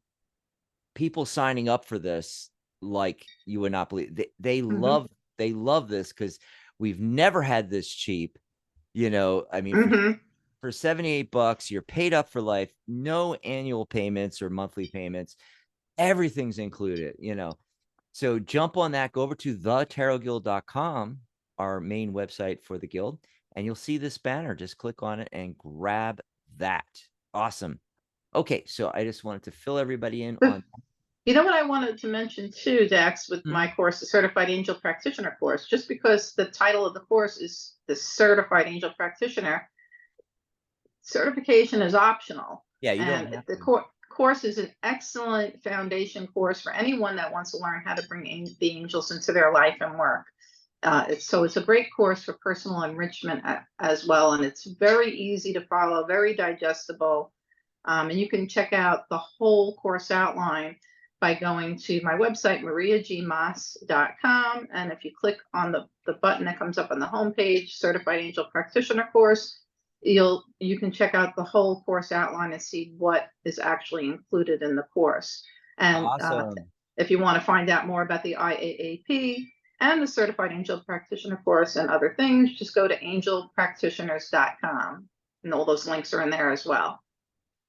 people signing up for this like you would not believe. They love this, because we've never had this cheap. I mean, for $78, you're paid up for life, no annual payments or monthly payments. Everything's included, So jump on that, go over to thetarotguild.com, our main website for the guild, and you'll see this banner. Just click on it and grab that. Awesome. Okay, so I just wanted to fill everybody in on. You know what I wanted to mention too, Dax, with my course, the Certified Angel Practitioner course, just because the title of the course is the Certified Angel Practitioner, certification is optional. Yeah, you don't have the to. Course is an excellent foundation course for anyone that wants to learn how to bring the angels into their life and work. So it's a great course for personal enrichment as well, and it's very easy to follow, very digestible, and you can check out the whole course outline by going to my website, mariagmaas.com, and if you click on the button that comes up on the homepage, Certified Angel Practitioner course, you can check out the whole course outline and see what is actually included in the course. And awesome. If you want to find out more about the I.A.A.P and the Certified Angel Practitioner course and other things, just go to angelpractitioners.com, and all those links are in there as well.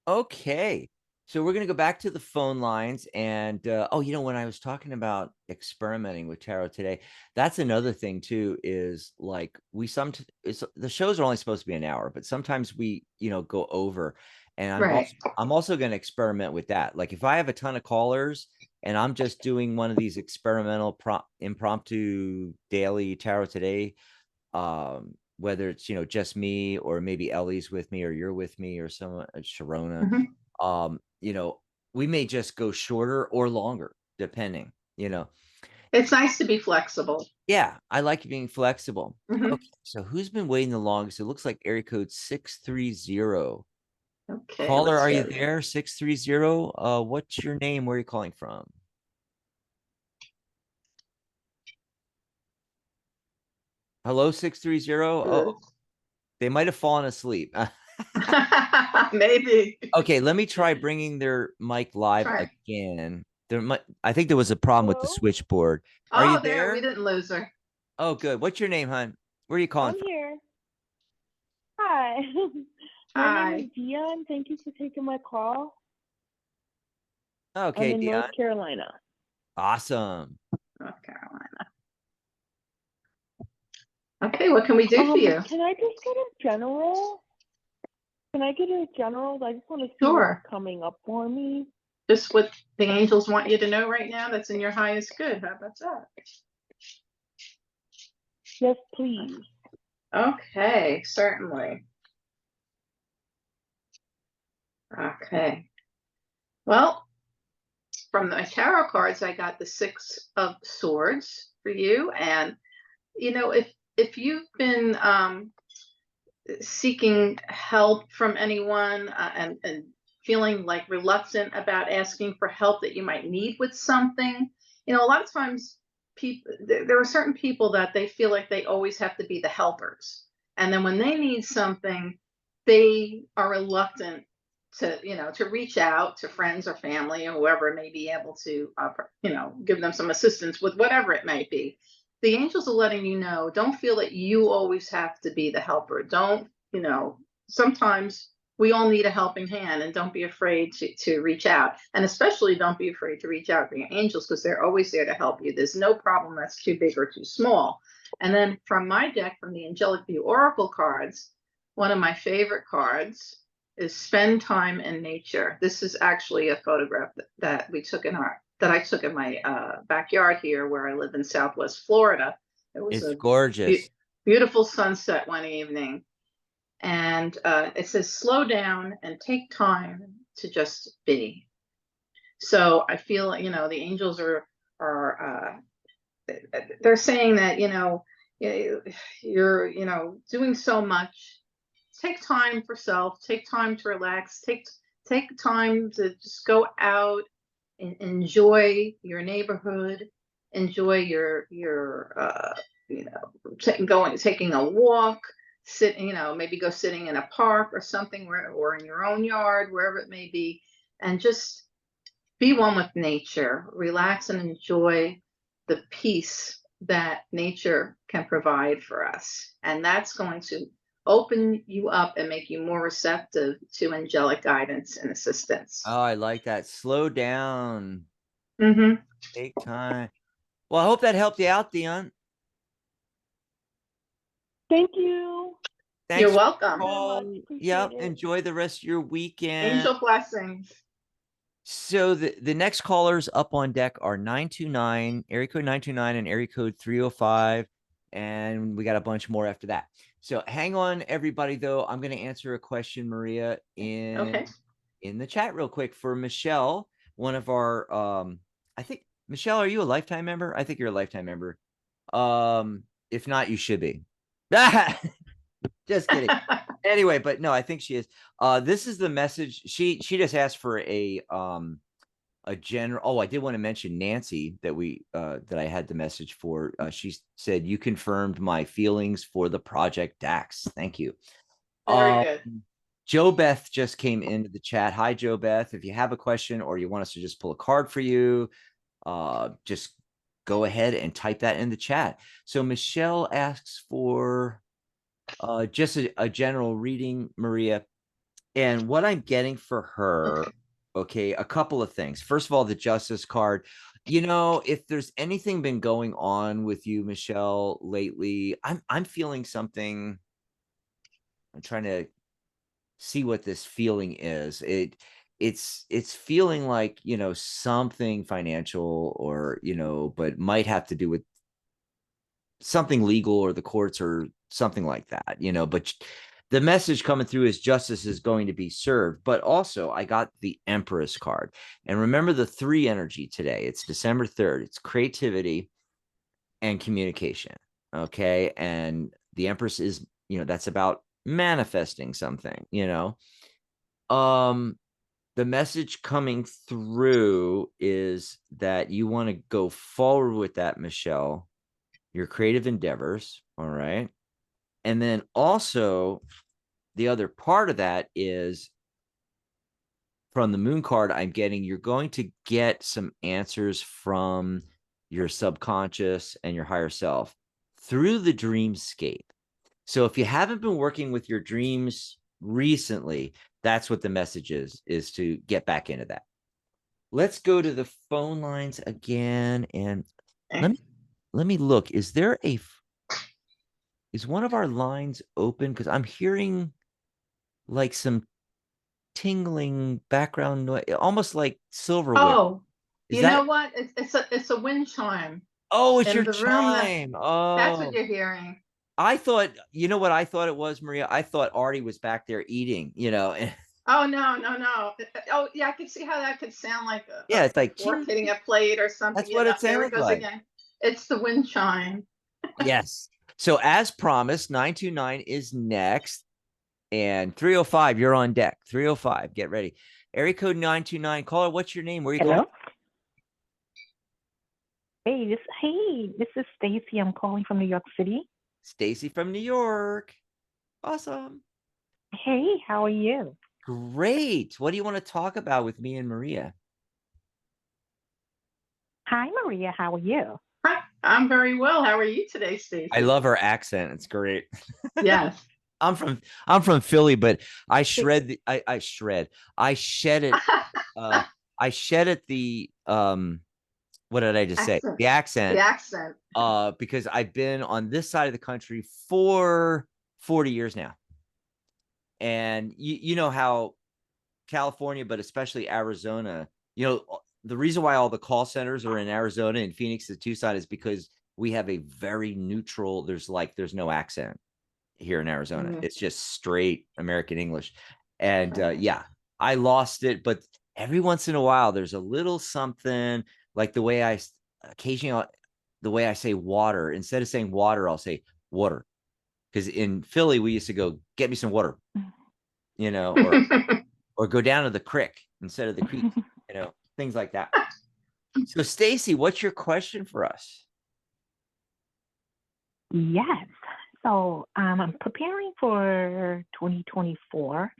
Okay, so we're going to go back to the phone lines, and when I was talking about experimenting with tarot today, that's another thing too, is like the shows are only supposed to be an hour, but sometimes we go over, and I'm also going to experiment with that. Like if I have a ton of callers and I'm just doing one of these experimental impromptu daily tarot today, whether it's just me, or maybe Ellie's with me, or you're with me, or someone, Sharona, we may just go shorter or longer, depending. It's nice to be flexible. Yeah, I like being flexible. Okay, so who's been waiting the longest? It looks like area code 630. Okay, caller, are you there? 630. What's your name? Where are you calling from? Hello, 630. Oh, they might have fallen asleep. Maybe. Okay, let me try bringing their mic live Try. again. I think there was a problem with the Hello? switchboard. Are you Oh, there, we there? didn't lose her. Oh, good. What's your name, hon? Where are you calling I'm from? here. Hi. My name Hi. is Dion. Thank you for taking my call. I'm Okay, in Dion. North Carolina. Awesome. North Carolina. Okay, what can we do for you? Can I just get a general? Can I get a general? I just want to see Sure. what's coming up for me. Just what the angels want you to know right now that's in your highest good. How about that? Yes, please. Okay, certainly. Okay. Well, from the tarot cards, I got the Six of Swords for you. And, if you've been seeking help from anyone and feeling like reluctant about asking for help that you might need with something, a lot of times there are certain people that they feel like they always have to be the helpers, and then when they need something, they are reluctant to reach out to friends or family or whoever may be able to give them some assistance with whatever it might be. The angels are letting you know, don't feel that you always have to be the helper. Don't, sometimes we all need a helping hand, and don't be afraid to reach out. And especially don't be afraid to reach out for your angels, because they're always there to help you. There's no problem that's too big or too small. And then from my deck, from the Angelic View Oracle cards, one of my favorite cards is Spend Time in Nature. This is actually a photograph that I took in my backyard here where I live in Southwest Florida. It was It's a gorgeous. beautiful sunset one evening. And it says, slow down and take time to just be. So I feel, the angels are they're saying that, you're, doing so much. Take time for self, take time to relax, take time to just go out and enjoy your neighborhood, enjoy taking a walk, maybe go sitting in a park or something, or in your own yard, wherever it may be, and just be one with nature, relax and enjoy the peace that nature can provide for us. And that's going to open you up and make you more receptive to angelic guidance and assistance. Oh, I like that. Slow down. Mm-hmm. Take time. Well, I hope that helped you out, Dion. Thank you. Thanks You're for the welcome. call. Very much. Appreciate Yep. it. Enjoy the rest of your weekend. Angel blessings. So the next callers up on deck are 929, area code 929 and area code 305. And we got a bunch more after that. So hang on, everybody, though. I'm going to answer a question, Maria, Okay. in the chat real quick for Michelle, one of our I think, Michelle, are you a lifetime member? I think you're a lifetime member. If not, you should be. Just kidding. Anyway, but no, I think she is. This is the message. She just asked for a general. Oh, I did want to mention Nancy that I had the message for. She said, you confirmed my feelings for the Project Dax. Thank you. Very good. Joe Beth just came into the chat. Hi, Joe Beth. If you have a question or you want us to just pull a card for you, just go ahead and type that in the chat. So Michelle asks for just a general reading, Maria. And what I'm getting for her, okay, a couple of things. First of all, the Justice card. If there's anything been going on with you, Michelle, lately, I'm feeling something. I'm trying to see what this feeling is. It's feeling like, something financial or, but might have to do with something legal or the courts or something like that, but the message coming through is justice is going to be served. But also I got the Empress card, and remember the 3 energy today. It's December 3rd. It's creativity and communication. Okay. And the Empress is, that's about manifesting something, the message coming through is that you want to go forward with that, Michelle, your creative endeavors. All right. And then also the other part of that is from the moon card, I'm getting you're going to get some answers from your subconscious and your higher self through the dreamscape. So if you haven't been working with your dreams recently, that's what the message is to get back into that. Let's go to the phone lines again. And let me look. Is one of our lines open? Because I'm hearing like some tingling background noise, almost like silverware. Oh, Is you that? know what? It's a wind chime Oh, it's in your the room. chime. That's what Oh, you're hearing. I thought, you know what I thought it was, Maria? I thought Artie was back there eating, Oh no, no, no. Oh yeah, I could see how that could sound like Yeah, a it's like, fork ching. hitting a plate or something. That's what it There it sounds goes like. again. It's the wind chime. Yes. So as promised, 929 is next. And 305, you're on deck. 305, get ready. Area code 929. Caller, what's your name? Where are you Hello. calling? Hey, this is Stacy. I'm calling from New York City. Stacy from New York. Awesome. Hey, how are you? Great. What do you want to talk about with me and Maria? Hi, Maria. How are you? Hi, I'm very well. How are you today, Stacey? I love her accent. It's great. Yes. I'm from Philly, but I shed it. I shed it. I shed it what did I just say? Accent. The accent. The accent. Because I've been on this side of the country for 40 years now. And you know how California, but especially Arizona, the reason why all the call centers are in Arizona and Phoenix and Tucson is because we have a very neutral, there's no accent here in Arizona. Mhm. It's just straight American English. And yeah, I lost it, but every once in a while there's a little something, like the way I say water. Instead of saying water, I'll say water. Because in Philly, we used to go, get me some water, or go down to the creek instead of the creek, things like that. So Stacy, what's your question for us? Yes. So I'm preparing for 2024,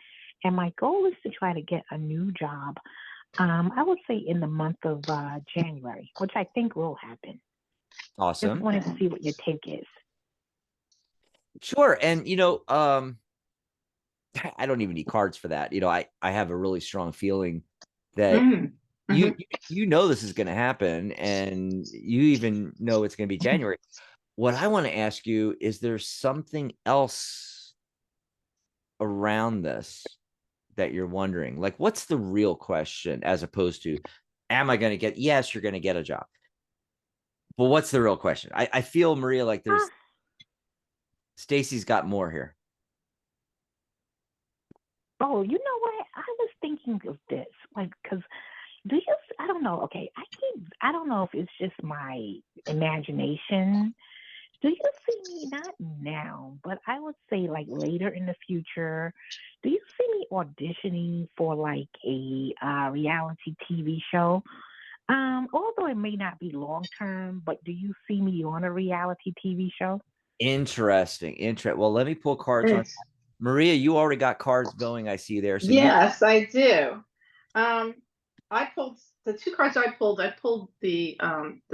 and my goal is to try to get a new job. I would say in the month of January, which I think will happen. Awesome. Just wanted to see what your take is. Sure. And I don't even need cards for that. I have a really strong feeling that you know this is going to happen, and you even know it's going to be January. What I want to ask you is, there's something else around this that you're wondering? Like, what's the real question, as opposed to, am I going to get? Yes, you're going to get a job. But what's the real question? I feel, Maria, like there's Stacy's got more here. Oh, you know what? I was thinking of this, like, because I don't know. Okay, I don't know if it's just my imagination. Do you see me, not now, but I would say like later in the future, do you see me auditioning for like a reality TV show? Although it may not be long term, but do you see me on a reality TV show? Interesting. Well, let me pull cards on Maria. You already got cards going, I see there. So yes, I do. I pulled the two cards I pulled. I pulled the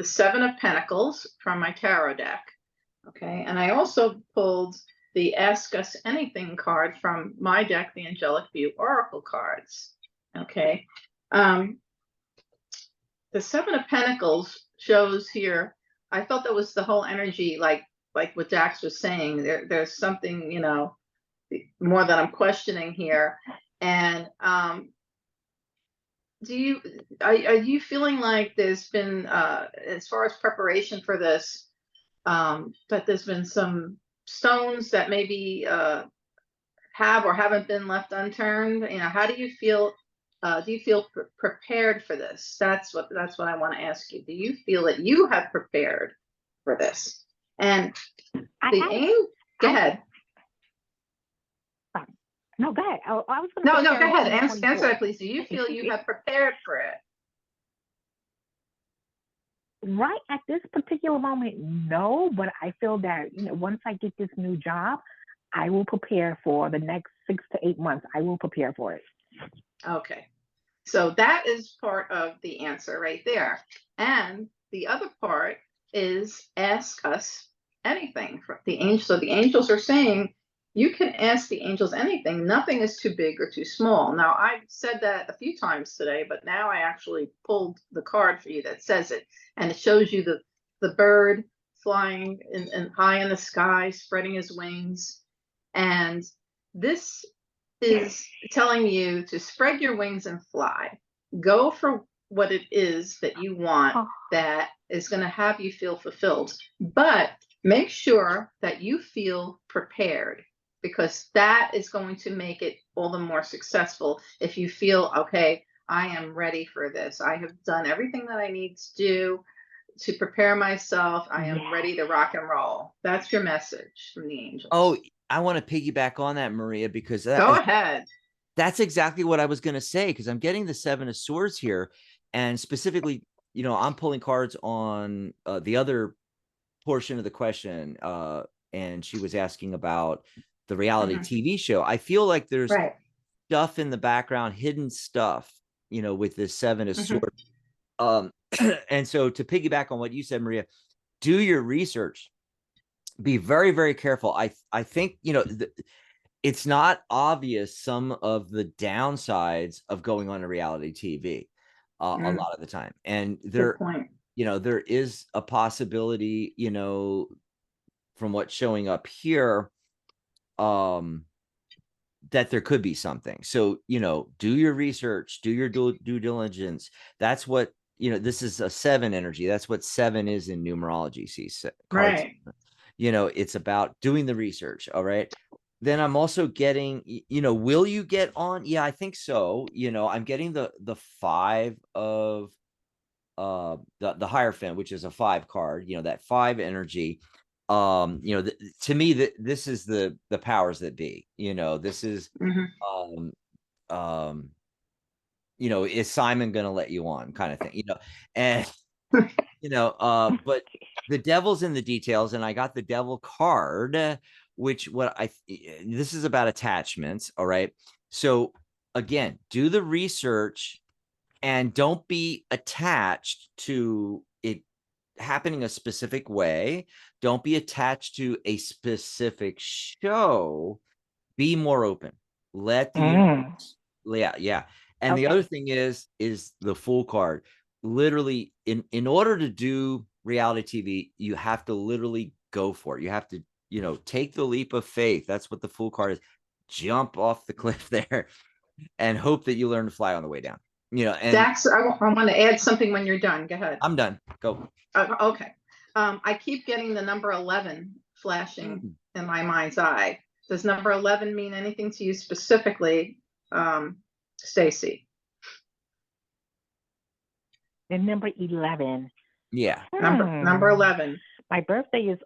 Seven of Pentacles from my tarot deck. Okay, and I also pulled the Ask Us Anything card from my deck, the Angelic View Oracle cards. Okay, the Seven of Pentacles shows here. I felt that was the whole energy, like what Dax was saying. There's something, more that I'm questioning here. And are you feeling like there's been, as far as preparation for this, that there's been some stones that maybe have or haven't been left unturned? How do you feel? Do you feel prepared for this? That's what I want to ask you. Do you feel that you have prepared for this? And go ahead. No, go ahead. I was going to. No, go ahead. Answer that, please. Do you feel you have prepared for it? Right at this particular moment, no. But I feel that once I get this new job, I will prepare for the next 6 to 8 months. I will prepare for it. Okay. So that is part of the answer right there. And the other part is ask us anything from the angels. So the angels are saying you can ask the angels anything. Nothing is too big or too small. Now, I've said that a few times today, but now I actually pulled the card for you that says it. And it shows you the bird flying in high in the sky, spreading his wings. And this is telling you to spread your wings and fly. Go for what it is that you want that is going to have you feel fulfilled. But make sure that you feel prepared, because that is going to make it all the more successful. If you feel, okay, I am ready for this. I have done everything that I need to do to prepare myself. I am ready to rock and roll. That's your message from the angels. Oh, I want to piggyback on that, Maria, because go ahead. That's exactly what I was going to say, because I'm getting the Seven of Swords here. And specifically, I'm pulling cards on the other portion of the question. And she was asking about the reality TV show. I feel like there's stuff in the background, hidden stuff, with this Seven of Swords. And so to piggyback on what you said, Maria, do your research. Be very, very careful. I think, it's not obvious some of the downsides of going on a reality TV a lot of the time. And there is a possibility, from what's showing up here, that there could be something. So, do your research, do your due diligence. That's what, this is a 7 energy. That's what 7 is in numerology. See, cards, it's about doing the research. All right. Then I'm also getting, will you get on? Yeah, I think so. I'm getting the 5 of the Hierophant, which is a 5 card, that 5 energy. To me, this is the powers that be. This is is Simon gonna let you on, kind of thing, and but the devil's in the details, and I got the devil card, which this is about attachments. All right. So again, do the research and don't be attached to it happening a specific way. Don't be attached to a specific show. Be more open. Let the universe, yeah. And the other thing is the Fool card. Literally, in order to do reality TV, you have to literally go for it. You have to, take the leap of faith. That's what the Fool card is. Jump off the cliff there and hope that you learn to fly on the way down. And Dax, I want to add something when you're done. Go ahead. I'm done. Go. Okay. I keep getting the number 11 flashing in my mind's eye. Does number 11 mean anything to you specifically, Stacy? And number 11. Yeah. Number 11. My birthday is.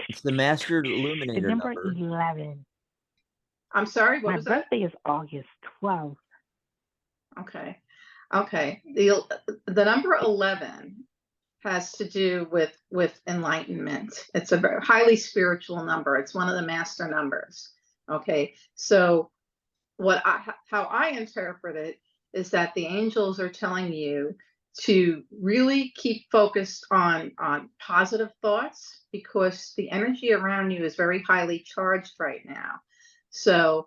It's the Master Illuminator number 11. I'm sorry, what was that? My birthday is August 12th. Okay. The number 11 has to do with enlightenment. It's a very highly spiritual number. It's one of the master numbers. Okay. So how I interpret it is that the angels are telling you to really keep focused on positive thoughts, because the energy around you is very highly charged right now. So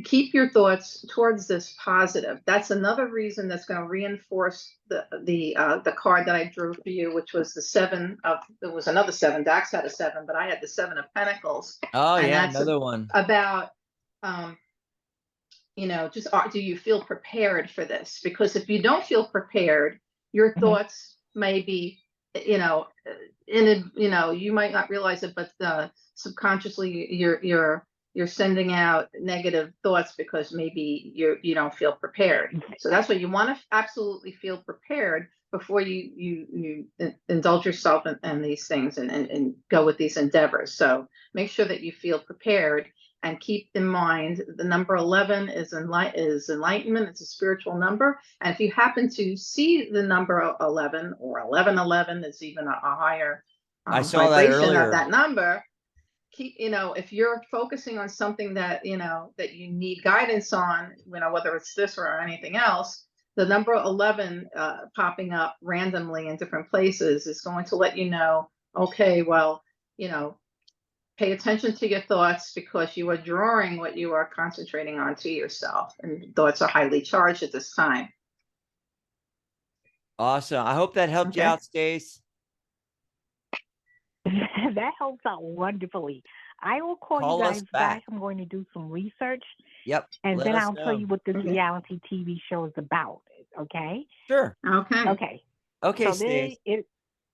keep your thoughts towards this positive. That's another reason that's going to reinforce the card that I drew for you, which was the 7 of. There was another 7. Dax had a 7, but I had the 7 of Pentacles. Oh, and yeah, another one about just do you feel prepared for this? Because if you don't feel prepared, your thoughts may be, you might not realize it, but subconsciously you're sending out negative thoughts because maybe you don't feel prepared. So that's why you want to absolutely feel prepared before you indulge yourself in these things and go with these endeavors. So make sure that you feel prepared, and keep in mind the number 11 is enlightenment. It's a spiritual number. And if you happen to see the number 11 or 1111 is even a higher I saw that earlier. Of that number, keep, if you're focusing on something that, that you need guidance on, whether it's this or anything else, the number 11 popping up randomly in different places is going to let you know, okay, well, pay attention to your thoughts because you are drawing what you are concentrating on to yourself, and thoughts are highly charged at this time. Awesome. I hope that helped you Okay. out, Stace. That helps out wonderfully. I will call Call you us guys back. back. I'm going to do some research, Yep. and let then us I'll tell know. you what this Okay. reality TV show is about. Okay? Sure. Okay. Okay. Okay, So Stace. it.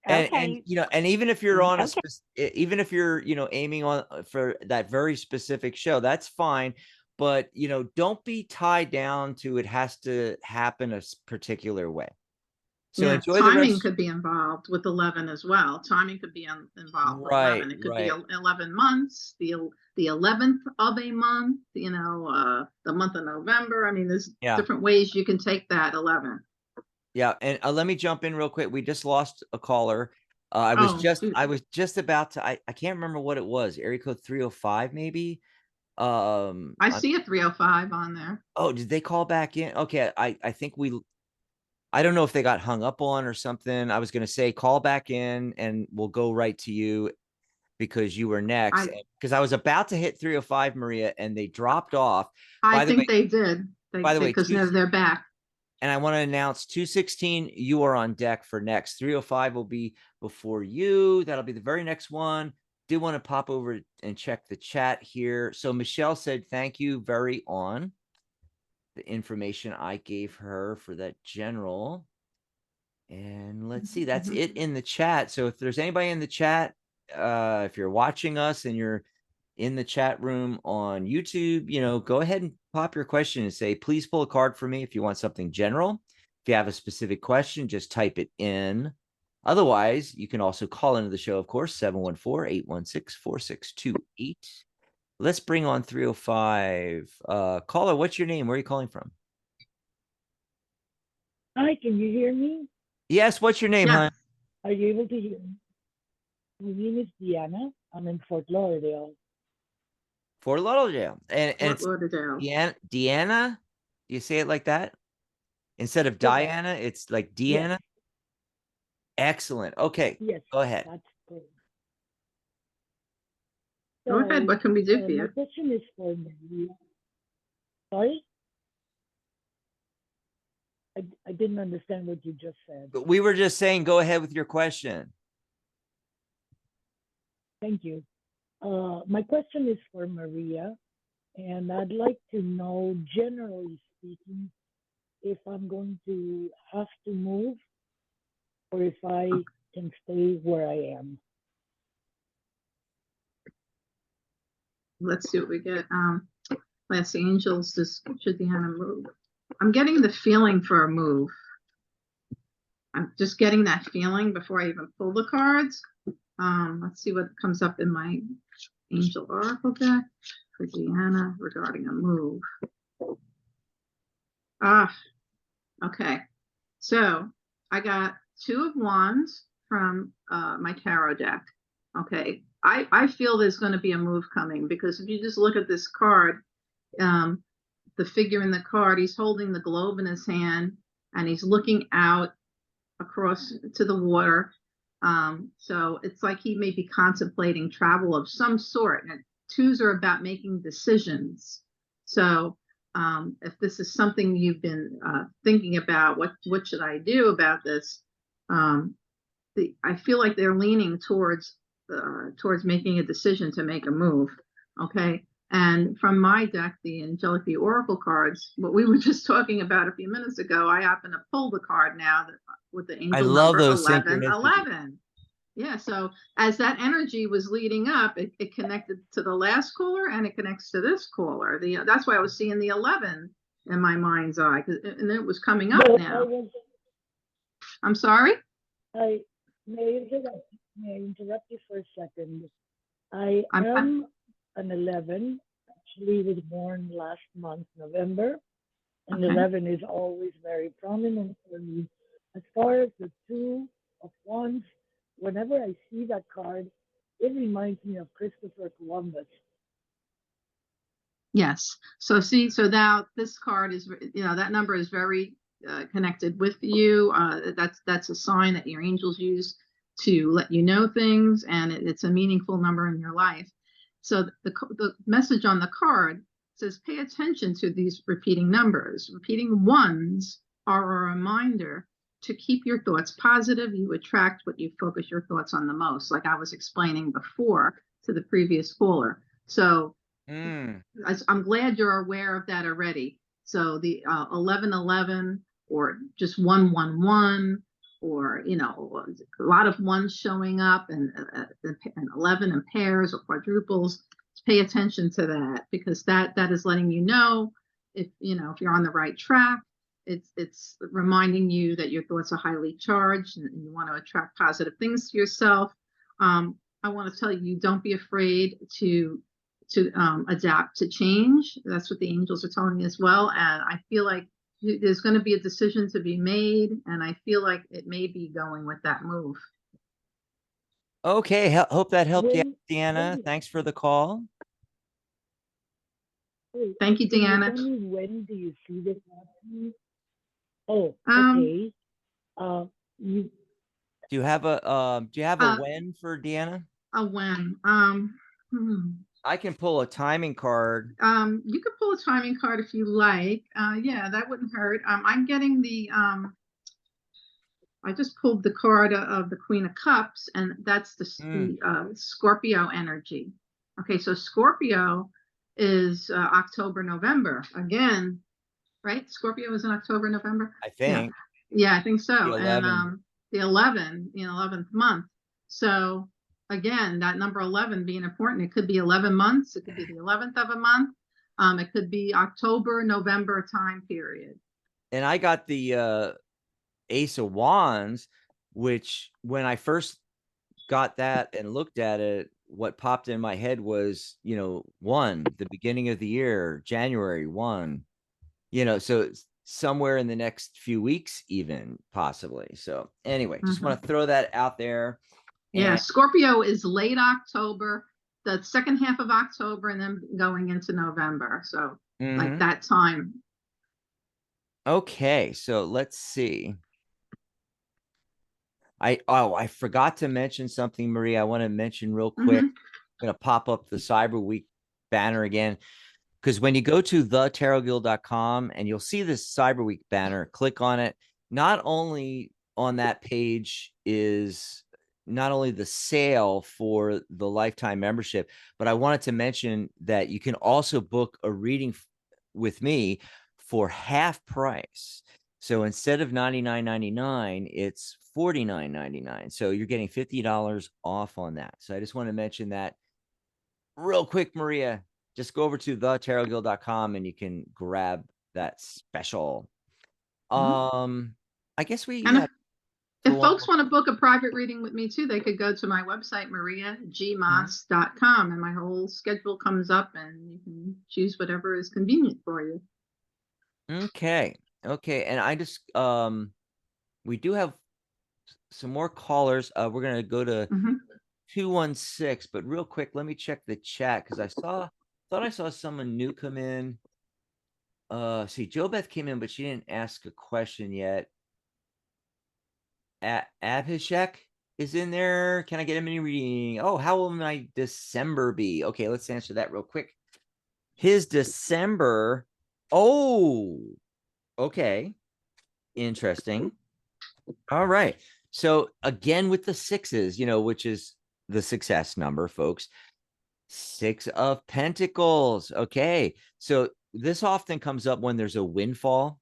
And Okay. and even if you're on Okay. even if you're, aiming on for that very specific show, that's fine. But, don't be tied down to it has to happen a particular way. So Yeah, enjoy the timing rest. could be involved with 11 as well. Timing could be involved with Right, 11. It could be right. 11 months, the 11th of a month, the month of November. I mean, there's Yeah. different ways you can take that 11. Yeah. And let me jump in real quick. We just lost a caller. I Shoot. was just about to, I can't remember what it was. Area code 305, maybe. I see a 305 on there. Oh, did they call back in? Okay. I think I don't know if they got hung up on or something. I was going to say, call back in and we'll go right to you because you were next. Because I was about to hit 305, Maria, and they dropped off. I By the way, think they did. by the way, Because they're back. and I want to announce 216, you are on deck for next. 305 will be before you. That'll be the very next one. Did want to pop over and check the chat here. So Michelle said, thank you very on the information I gave her for that general. And let's see, that's it in the chat. So if there's anybody in the chat, if you're watching us and you're in the chat room on YouTube, go ahead and pop your question and say, please pull a card for me if you want something general. If you have a specific question, just type it in. Otherwise, you can also call into the show, of course, 714-816-4628. Let's bring on 305. Caller, what's your name? Where are you calling from? Hi, can you hear me? Yes, what's your name, Yes. hon? Are you able to hear me? My name is Diana. I'm in Fort Lauderdale. Fort Lauderdale. And Fort it's Lauderdale. Deanna? Do you say it like that? Instead of Yes. Diana, it's like Deanna? Yes. Excellent. Okay, Yes, go ahead. that's great. Go ahead. What can we do for my you? question is for Maria. Sorry? I didn't understand what you just said. But we were just saying, go ahead with your question. Thank you. My question is for Maria, and I'd like to know, generally speaking, if I'm going to have to move or if I can stay where I am. Let's see what we get. Last Angels, should Deanna move? I'm getting the feeling for a move. I'm just getting that feeling before I even pull the cards. Let's see what comes up in my Angel Oracle deck for Deanna regarding a move. Okay. So I got 2 of Wands from my tarot deck. Okay. I feel there's going to be a move coming because if you just look at this card, the figure in the card, he's holding the globe in his hand and he's looking out across to the water. So it's like he may be contemplating travel of some sort. And 2s are about making decisions. So if this is something you've been thinking about, what should I do about this? I feel like they're leaning towards making a decision to make a move. Okay. And from my deck, the Angelic, the Oracle cards, what we were just talking about a few minutes ago, I happen to pull the card now with the angel love number those 1111. Yeah, so as that energy was leading up, it connected to the last caller and it connects to this caller. That's why I was seeing the 11 in my mind's eye, and it was coming up now. I'm sorry? May I interrupt you for a second? I am an 11. Actually, was born last month, November. And Okay. 11 is always very prominent for me. As far as the 2 of Wands, whenever I see that card, it reminds me of Christopher Columbus. Yes. So see, so now this card is, that number is very connected with you. That's a sign that your angels use to let you know things, and it's a meaningful number in your life. So the message on the card says, pay attention to these repeating numbers. Repeating ones are a reminder to keep your thoughts positive. You attract what you focus your thoughts on the most, like I was explaining before to the previous caller. So I'm glad you're aware of that already. So the 1111 or just 111, or a lot of ones showing up, and 11 in pairs or quadruples. Pay attention to that, because that is letting you know if you're on the right track. It's reminding you that your thoughts are highly charged, and you want to attract positive things to yourself. I want to tell you, don't be afraid to adapt to change. That's what the angels are telling me as well. And I feel like there's going to be a decision to be made, and I feel like it may be going with that move. Okay, hope that helped you out, Deanna. When- Thanks for the call. Thank you, Can Deanna. you tell me when do you see this happening? Oh, Um, okay. You Do you have a when for Deanna? a when. I can pull a timing card. You could pull a timing card if you like. Yeah, that wouldn't hurt. I'm getting the I just pulled the card of the Queen of Cups, and that's the Scorpio energy. Okay, so Scorpio is October, November again, right? Scorpio is in October, November. I think. Yeah, I think so. The 11. And the 11th month. So again, that number 11 being important. It could be 11 months. It could be the 11th of a month. It could be October, November time period. And I got the Ace of Wands, which when I first got that and looked at it, what popped in my head was, the beginning of the year, January 1, so it's somewhere in the next few weeks, even possibly. So anyway, just want to throw that out there. Yeah, Scorpio is late October, the second half of October, and then going into November. So like that time. Okay, so let's see. I forgot to mention something, Marie. I want to mention real quick. I'm going to pop up the Cyber Week banner again, because when you go to thetarotguild.com and you'll see this Cyber Week banner, click on it. Not only on that page is not only the sale for the lifetime membership, but I wanted to mention that you can also book a reading with me for half price. So instead of $99.99, it's $49.99. So you're getting $50 off on that. So I just want to mention that real quick, Maria. Just go over to thetarotguild.com and you can grab that special. I guess we and have if folks want to book a private reading with me too, they could go to my website, mariagmaas.com, and my whole schedule comes up, and you can choose whatever is convenient for you. Okay. And I just we do have some more callers. We're gonna go to 216, but real quick, let me check the chat, because I thought I saw someone new come in. See, Jo Beth came in, but she didn't ask a question yet. Abhishek is in there. Can I get him any reading? Oh, how will my December be? Okay, let's answer that real quick. His December. Oh, okay. Interesting. All right. So again, with the sixes, which is the success number, folks. 6 of Pentacles. Okay. So this often comes up when there's a windfall.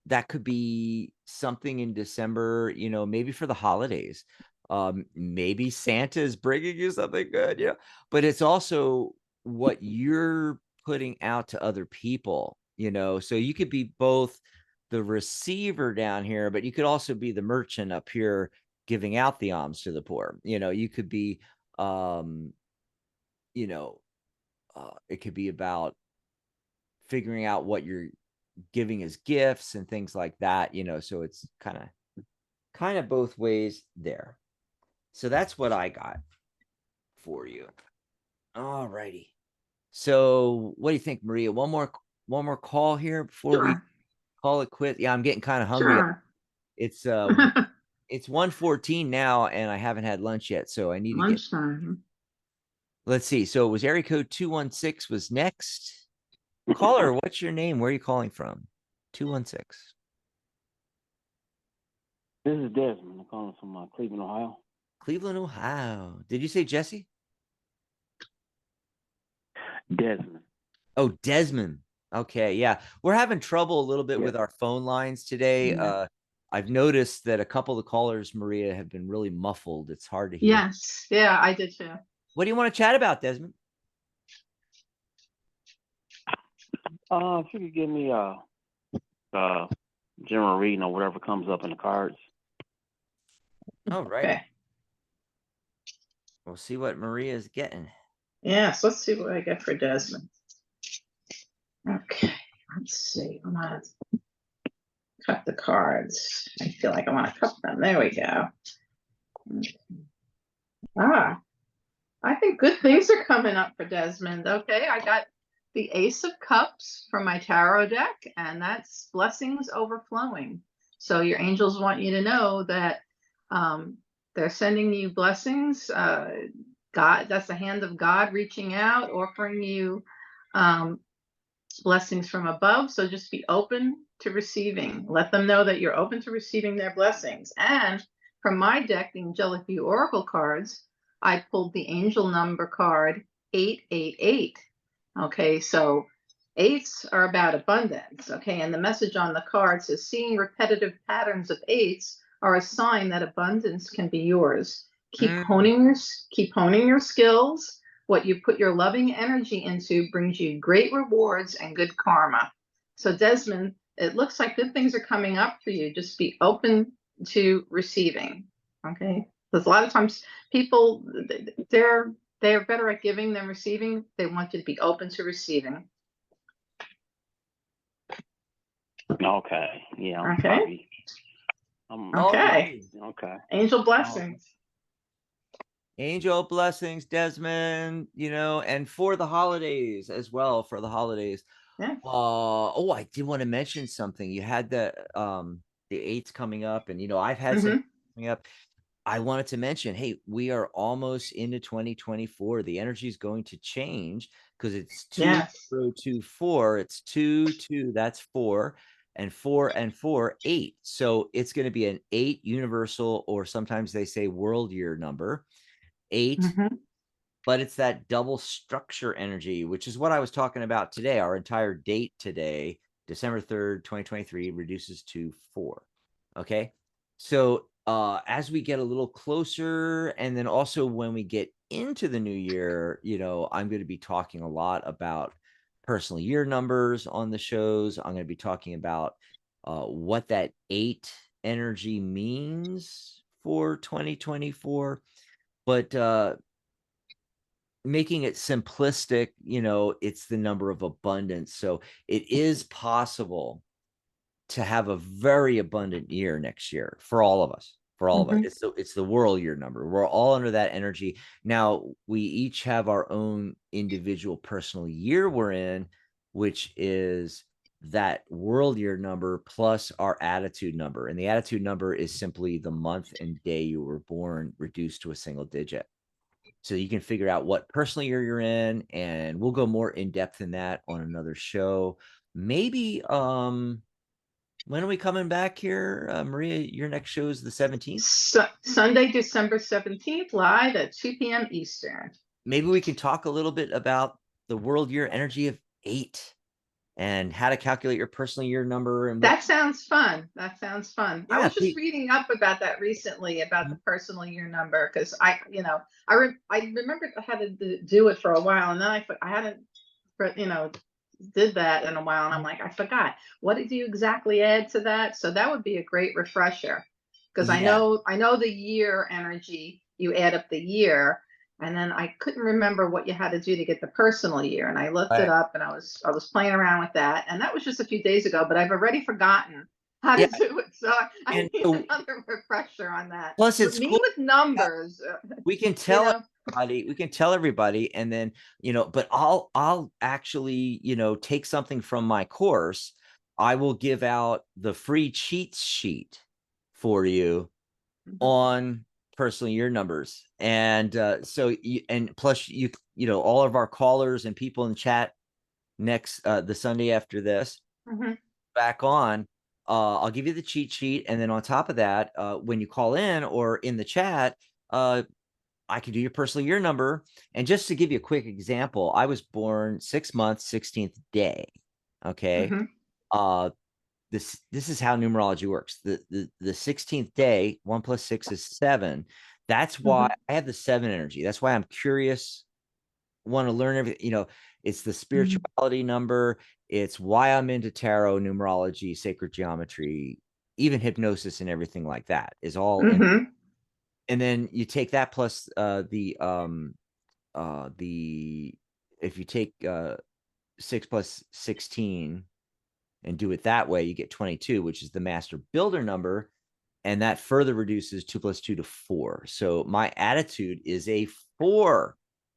That could be something in December, maybe for the holidays. Maybe Santa is bringing you something good, but it's also what you're putting out to other people, so you could be both the receiver down here, but you could also be the merchant up here giving out the alms to the poor. You could be, it could be about figuring out what you're giving as gifts and things like that, so it's kind of both ways there. So that's what I got for you. All righty. So what do you think, Maria? One more call here before we Sure. call it quit. Yeah, I'm getting kind of hungry. Sure. It's it's 1:14 now, and I haven't had lunch yet, so I need to get. Lunchtime. Let's see. So it was area code 216 was next. Caller, what's your name? Where are you calling from? 216. This is Desmond. I'm calling from Cleveland, Ohio. Cleveland, Ohio. Did you say Jesse? Desmond. Oh, Desmond. Okay, yeah. We're having trouble a little bit Yes. with our phone lines today. I've noticed that a couple of the callers, Maria, have been really muffled. It's hard to hear. Yes. Yeah, I did too. What do you want to chat about, Desmond? If you could give me general reading or whatever comes up in the cards. All right. Okay. We'll see what Maria is getting. Yes, let's see what I get for Desmond. Okay, let's see. I'm gonna cut the cards. I feel like I want to cut them. There we go. Ah, I think good things are coming up for Desmond. Okay, I got the Ace of Cups from my tarot deck, and that's blessings overflowing. So your angels want you to know that they're sending you blessings. God, that's the hand of God reaching out, offering you blessings from above. So just be open to receiving. Let them know that you're open to receiving their blessings. And from my deck, the Angelic View Oracle cards, I pulled the angel number card 888. Okay, so eights are about abundance. Okay, and the message on the card says seeing repetitive patterns of eights are a sign that abundance can be yours. Keep honing your skills. What you put your loving energy into brings you great rewards and good karma. So Desmond, it looks like good things are coming up for you. Just be open to receiving. Okay, because a lot of times people they're better at giving than receiving. They want you to be open to receiving. Okay. Yeah. I'm Okay. sorry. Okay. Okay. Angel blessings. Angel blessings, Desmond, and for the holidays as well, for the holidays. Yeah. I did want to mention something. You had the eights coming up, and I've had some coming up. I wanted to mention, hey, we are almost into 2024. The energy is going to change because it's 2024. It's 2, 2, that's 4, and 4 and 4, 8. So it's going to be an 8 universal, or sometimes they say world year number. 8, but it's that double structure energy, which is what I was talking about today. Our entire date today, December 3rd, 2023, reduces to 4. Okay. So as we get a little closer, and then also when we get into the new year, I'm going to be talking a lot about personal year numbers on the shows. I'm going to be talking about what that 8 energy means for 2024. But making it simplistic, it's the number of abundance. So it is possible to have a very abundant year next year for all of us. For all of us, it's the world year number. We're all under that energy. Now we each have our own individual personal year we're in, which is that world year number plus our attitude number. And the attitude number is simply the month and day you were born reduced to a single digit. So you can figure out what personal year you're in, and we'll go more in depth in that on another show. Maybe when are we coming back here, Maria? Your next show is the 17th. Sunday, December 17th, live at 2 p.m. Eastern. Maybe we can talk a little bit about the world year energy of 8 and how to calculate your personal year number. And that sounds fun. Yeah, I was just reading up about that recently, about the personal year number, because I remembered I had to do it for a while, and then I hadn't, did that in a while, and I'm like, I forgot. What did you exactly add to that? So that would be a great refresher, because I know the year energy, you add up the year, and then I couldn't remember what you had to do to get the personal year, and I looked it up, and I was playing around with that, and that was just a few days ago, but I've already forgotten how to Yeah. do it. So I And need so, another refresher on that. plus With it's me cool. with numbers, We can you tell know. everybody, and then, but I'll actually, take something from my course. I will give out the free cheat sheet for you on personal year numbers. And so and plus all of our callers and people in chat next the Sunday after this back on, I'll give you the cheat sheet. And then on top of that, when you call in or in the chat, I can do your personal year number. And just to give you a quick example, I was born 6 months, 16th day. Okay. This is how numerology works. The 16th day, 1 + 6 is 7. That's why I have the 7 energy. That's why I'm curious, want to learn everything. It's the spirituality number. It's why I'm into tarot, numerology, sacred geometry, even hypnosis and everything like that is all in. And then you take that plus the if you take 6 + 16 and do it that way, you get 22, which is the master builder number. And that further reduces 2 + 2 to 4. So my attitude is a 4.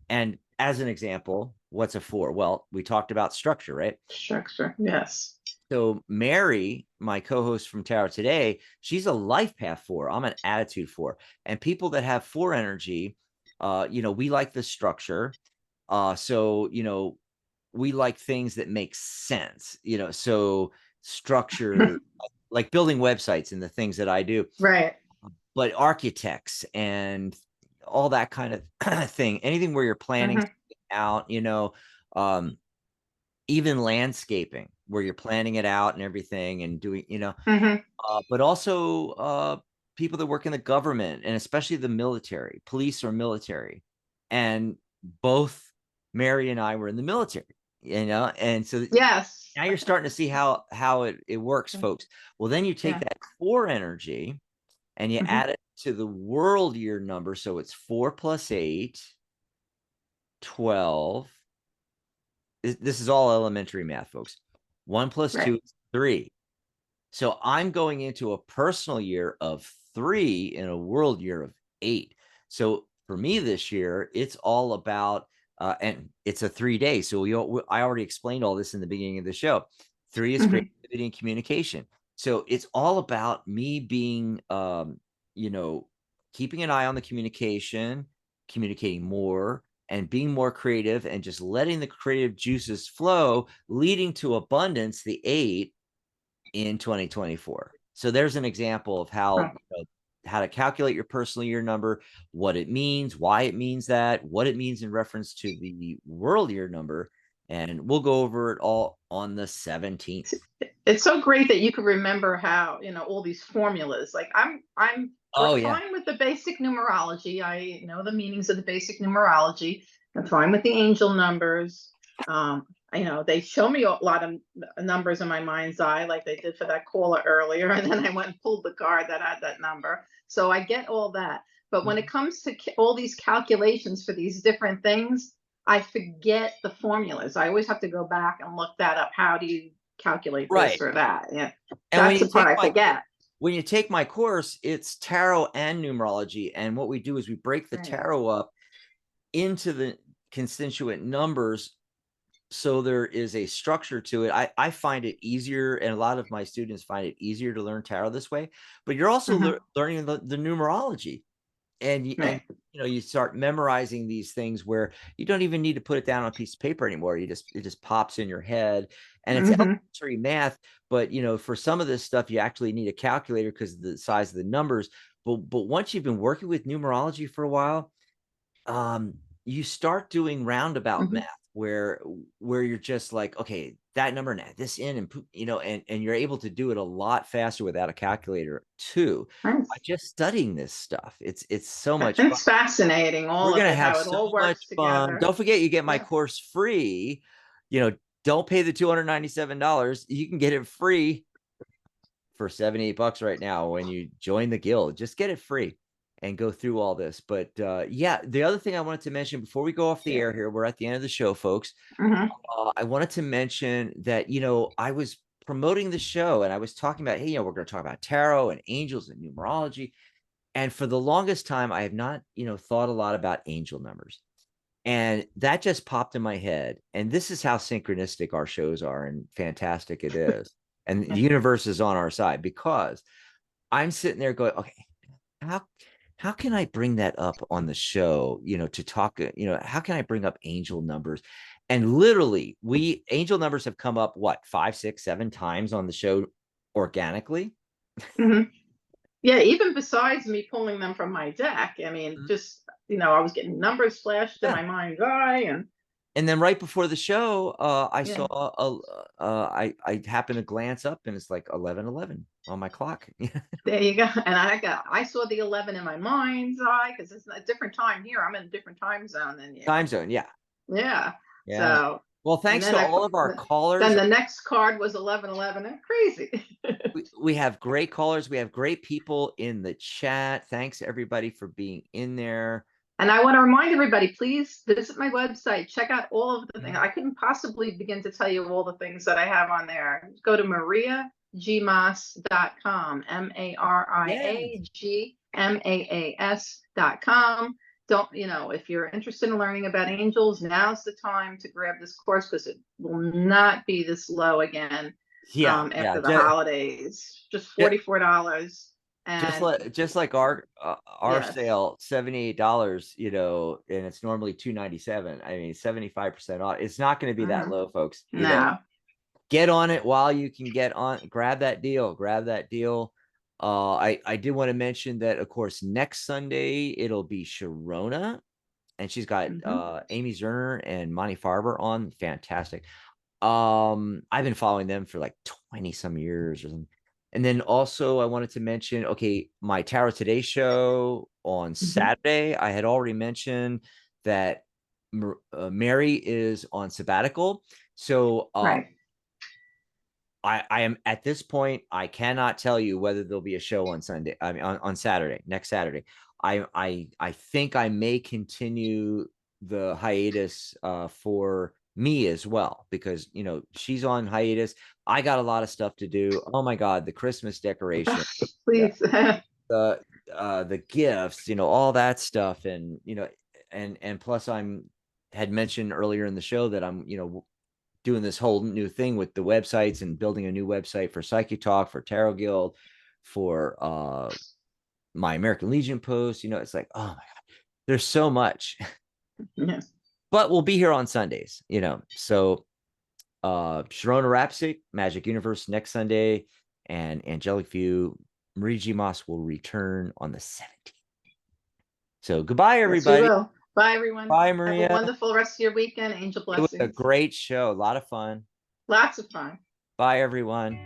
And as an example, what's a 4? Well, we talked about structure, right? Structure, yes. So Mary, my co-host from Tarot Today, she's a life path 4. I'm an attitude 4. And people that have 4 energy, we like the structure. So, we like things that make sense, so structure, like building websites and the things that I do. Right. But architects and all that kind of thing, anything where you're planning out, even landscaping where you're planning it out and everything and doing, but also people that work in the government and especially the military, police or military. And both Mary and I were in the military, and so Yes. now you're starting to see how it works, folks. Well, then you take that 4 energy and you add it to the world year number. So it's 4 + 8, 12. This is all elementary math, folks. 1 + 2 is 3. So I'm going into a personal year of 3 and a world year of 8. So for me this year, it's all about, and it's a 3 day. So I already explained all this in the beginning of the show. 3 is creativity and communication. So it's all about me being, keeping an eye on the communication, communicating more, and being more creative and just letting the creative juices flow, leading to abundance, the 8 in 2024. So there's an example of how to calculate your personal year number, what it means, why it means that, what it means in reference to the world year number, and we'll go over it all on the 17th. It's so great that you can remember how, all these formulas. Like we're fine with the basic numerology. I know the meanings of the basic numerology. I'm fine with the angel numbers. They show me a lot of numbers in my mind's eye, like they did for that caller earlier, and then I went and pulled the card that had that number. So I get all that. But when it comes to all these calculations for these different things, I forget the formulas. I always have to go back and look that up. How do you calculate this or that? Yeah, and that's the part I forget. When you take my course, it's tarot and numerology. And what we do is we break the tarot up into the constituent numbers. So there is a structure to it. I find it easier, and a lot of my students find it easier to learn tarot this way. But you're also learning the numerology, and you start memorizing these things where you don't even need to put it down on a piece of paper anymore. It just pops in your head, and it's elementary math. But for some of this stuff, you actually need a calculator because of the size of the numbers. But once you've been working with numerology for a while, you start doing roundabout math where you're just like, okay, that number and add this in, and you're able to do it a lot faster without a calculator too. By just studying this stuff. It's so much fun. It's fascinating. We're gonna have so much fun. Don't forget, you get my course free. Don't pay the $297. You can get it free for $78 right now when you join the guild. Just get it free and go through all this. But the other thing I wanted to mention before we go off the air here, we're at the end of the show, folks. I wanted to mention that, I was promoting the show, and I was talking about, hey, we're going to talk about tarot and angels and numerology. And for the longest time, I have not, thought a lot about angel numbers. And that just popped in my head. And this is how synchronistic our shows are and fantastic it is. And the universe is on our side, because I'm sitting there going, okay, how can I bring that up on the show, to talk, how can I bring up angel numbers? And literally, angel numbers have come up, what, 5, 6, 7 times on the show organically. Mm-hmm. Yeah, even besides me pulling them from my deck, I mean, just, I was getting numbers flashed in my mind's eye. And then right before the show, I saw I happened to glance up, and it's like 11:11 on my clock. There you go. And I saw the 11 in my mind's eye, because it's a different time here. I'm in a different time zone than you. Time zone, yeah. Yeah. Yeah. So, well, thanks to all of our callers. Then the next card was 11:11. And crazy. we have great callers. We have great people in the chat. Thanks everybody for being in there. And I want to remind everybody, please visit my website. Check out all of the things. I couldn't possibly begin to tell you all the things that I have on there. Go to mariagmaas.com, mariagmaas.com. Don't, if you're interested in learning about angels, now's the time to grab this course, because it will not be this low again after the holidays. Just $44. And just like our sale, $78, and it's normally $297. I mean, 75% off. It's not going to be that low, folks. Get on it while you can get on. Grab that deal. I did want to mention that, of course, next Sunday it'll be Sharona, and she's got Amy Zerner and Monty Farber on. Fantastic. I've been following them for like 20 some years or something. And then also I wanted to mention, my Tarot Today show on Saturday. I had already mentioned that Mary is on sabbatical. So I am at this point, I cannot tell you whether there'll be a show on Sunday. I mean, on Saturday, next Saturday. I think I may continue the hiatus for me as well, because she's on hiatus. I got a lot of stuff to do. Oh my God, the Christmas decoration, please, the gifts, all that stuff, and and plus had mentioned earlier in the show that I'm doing this whole new thing with the websites and building a new website for Psychic Talk, for Tarot Guild, for my American Legion post. It's like, oh my God, there's so much. But we'll be here on Sundays, so Sharona Rapsic, Magic Universe next Sunday, and Angelic View, Marie G. Maas will return on the 17th. So goodbye, everybody. Yes, bye, everyone. Bye, Maria. Have a wonderful rest of your weekend. Angel blessings. It was a great show. A lot of fun. Lots of fun. Bye, everyone.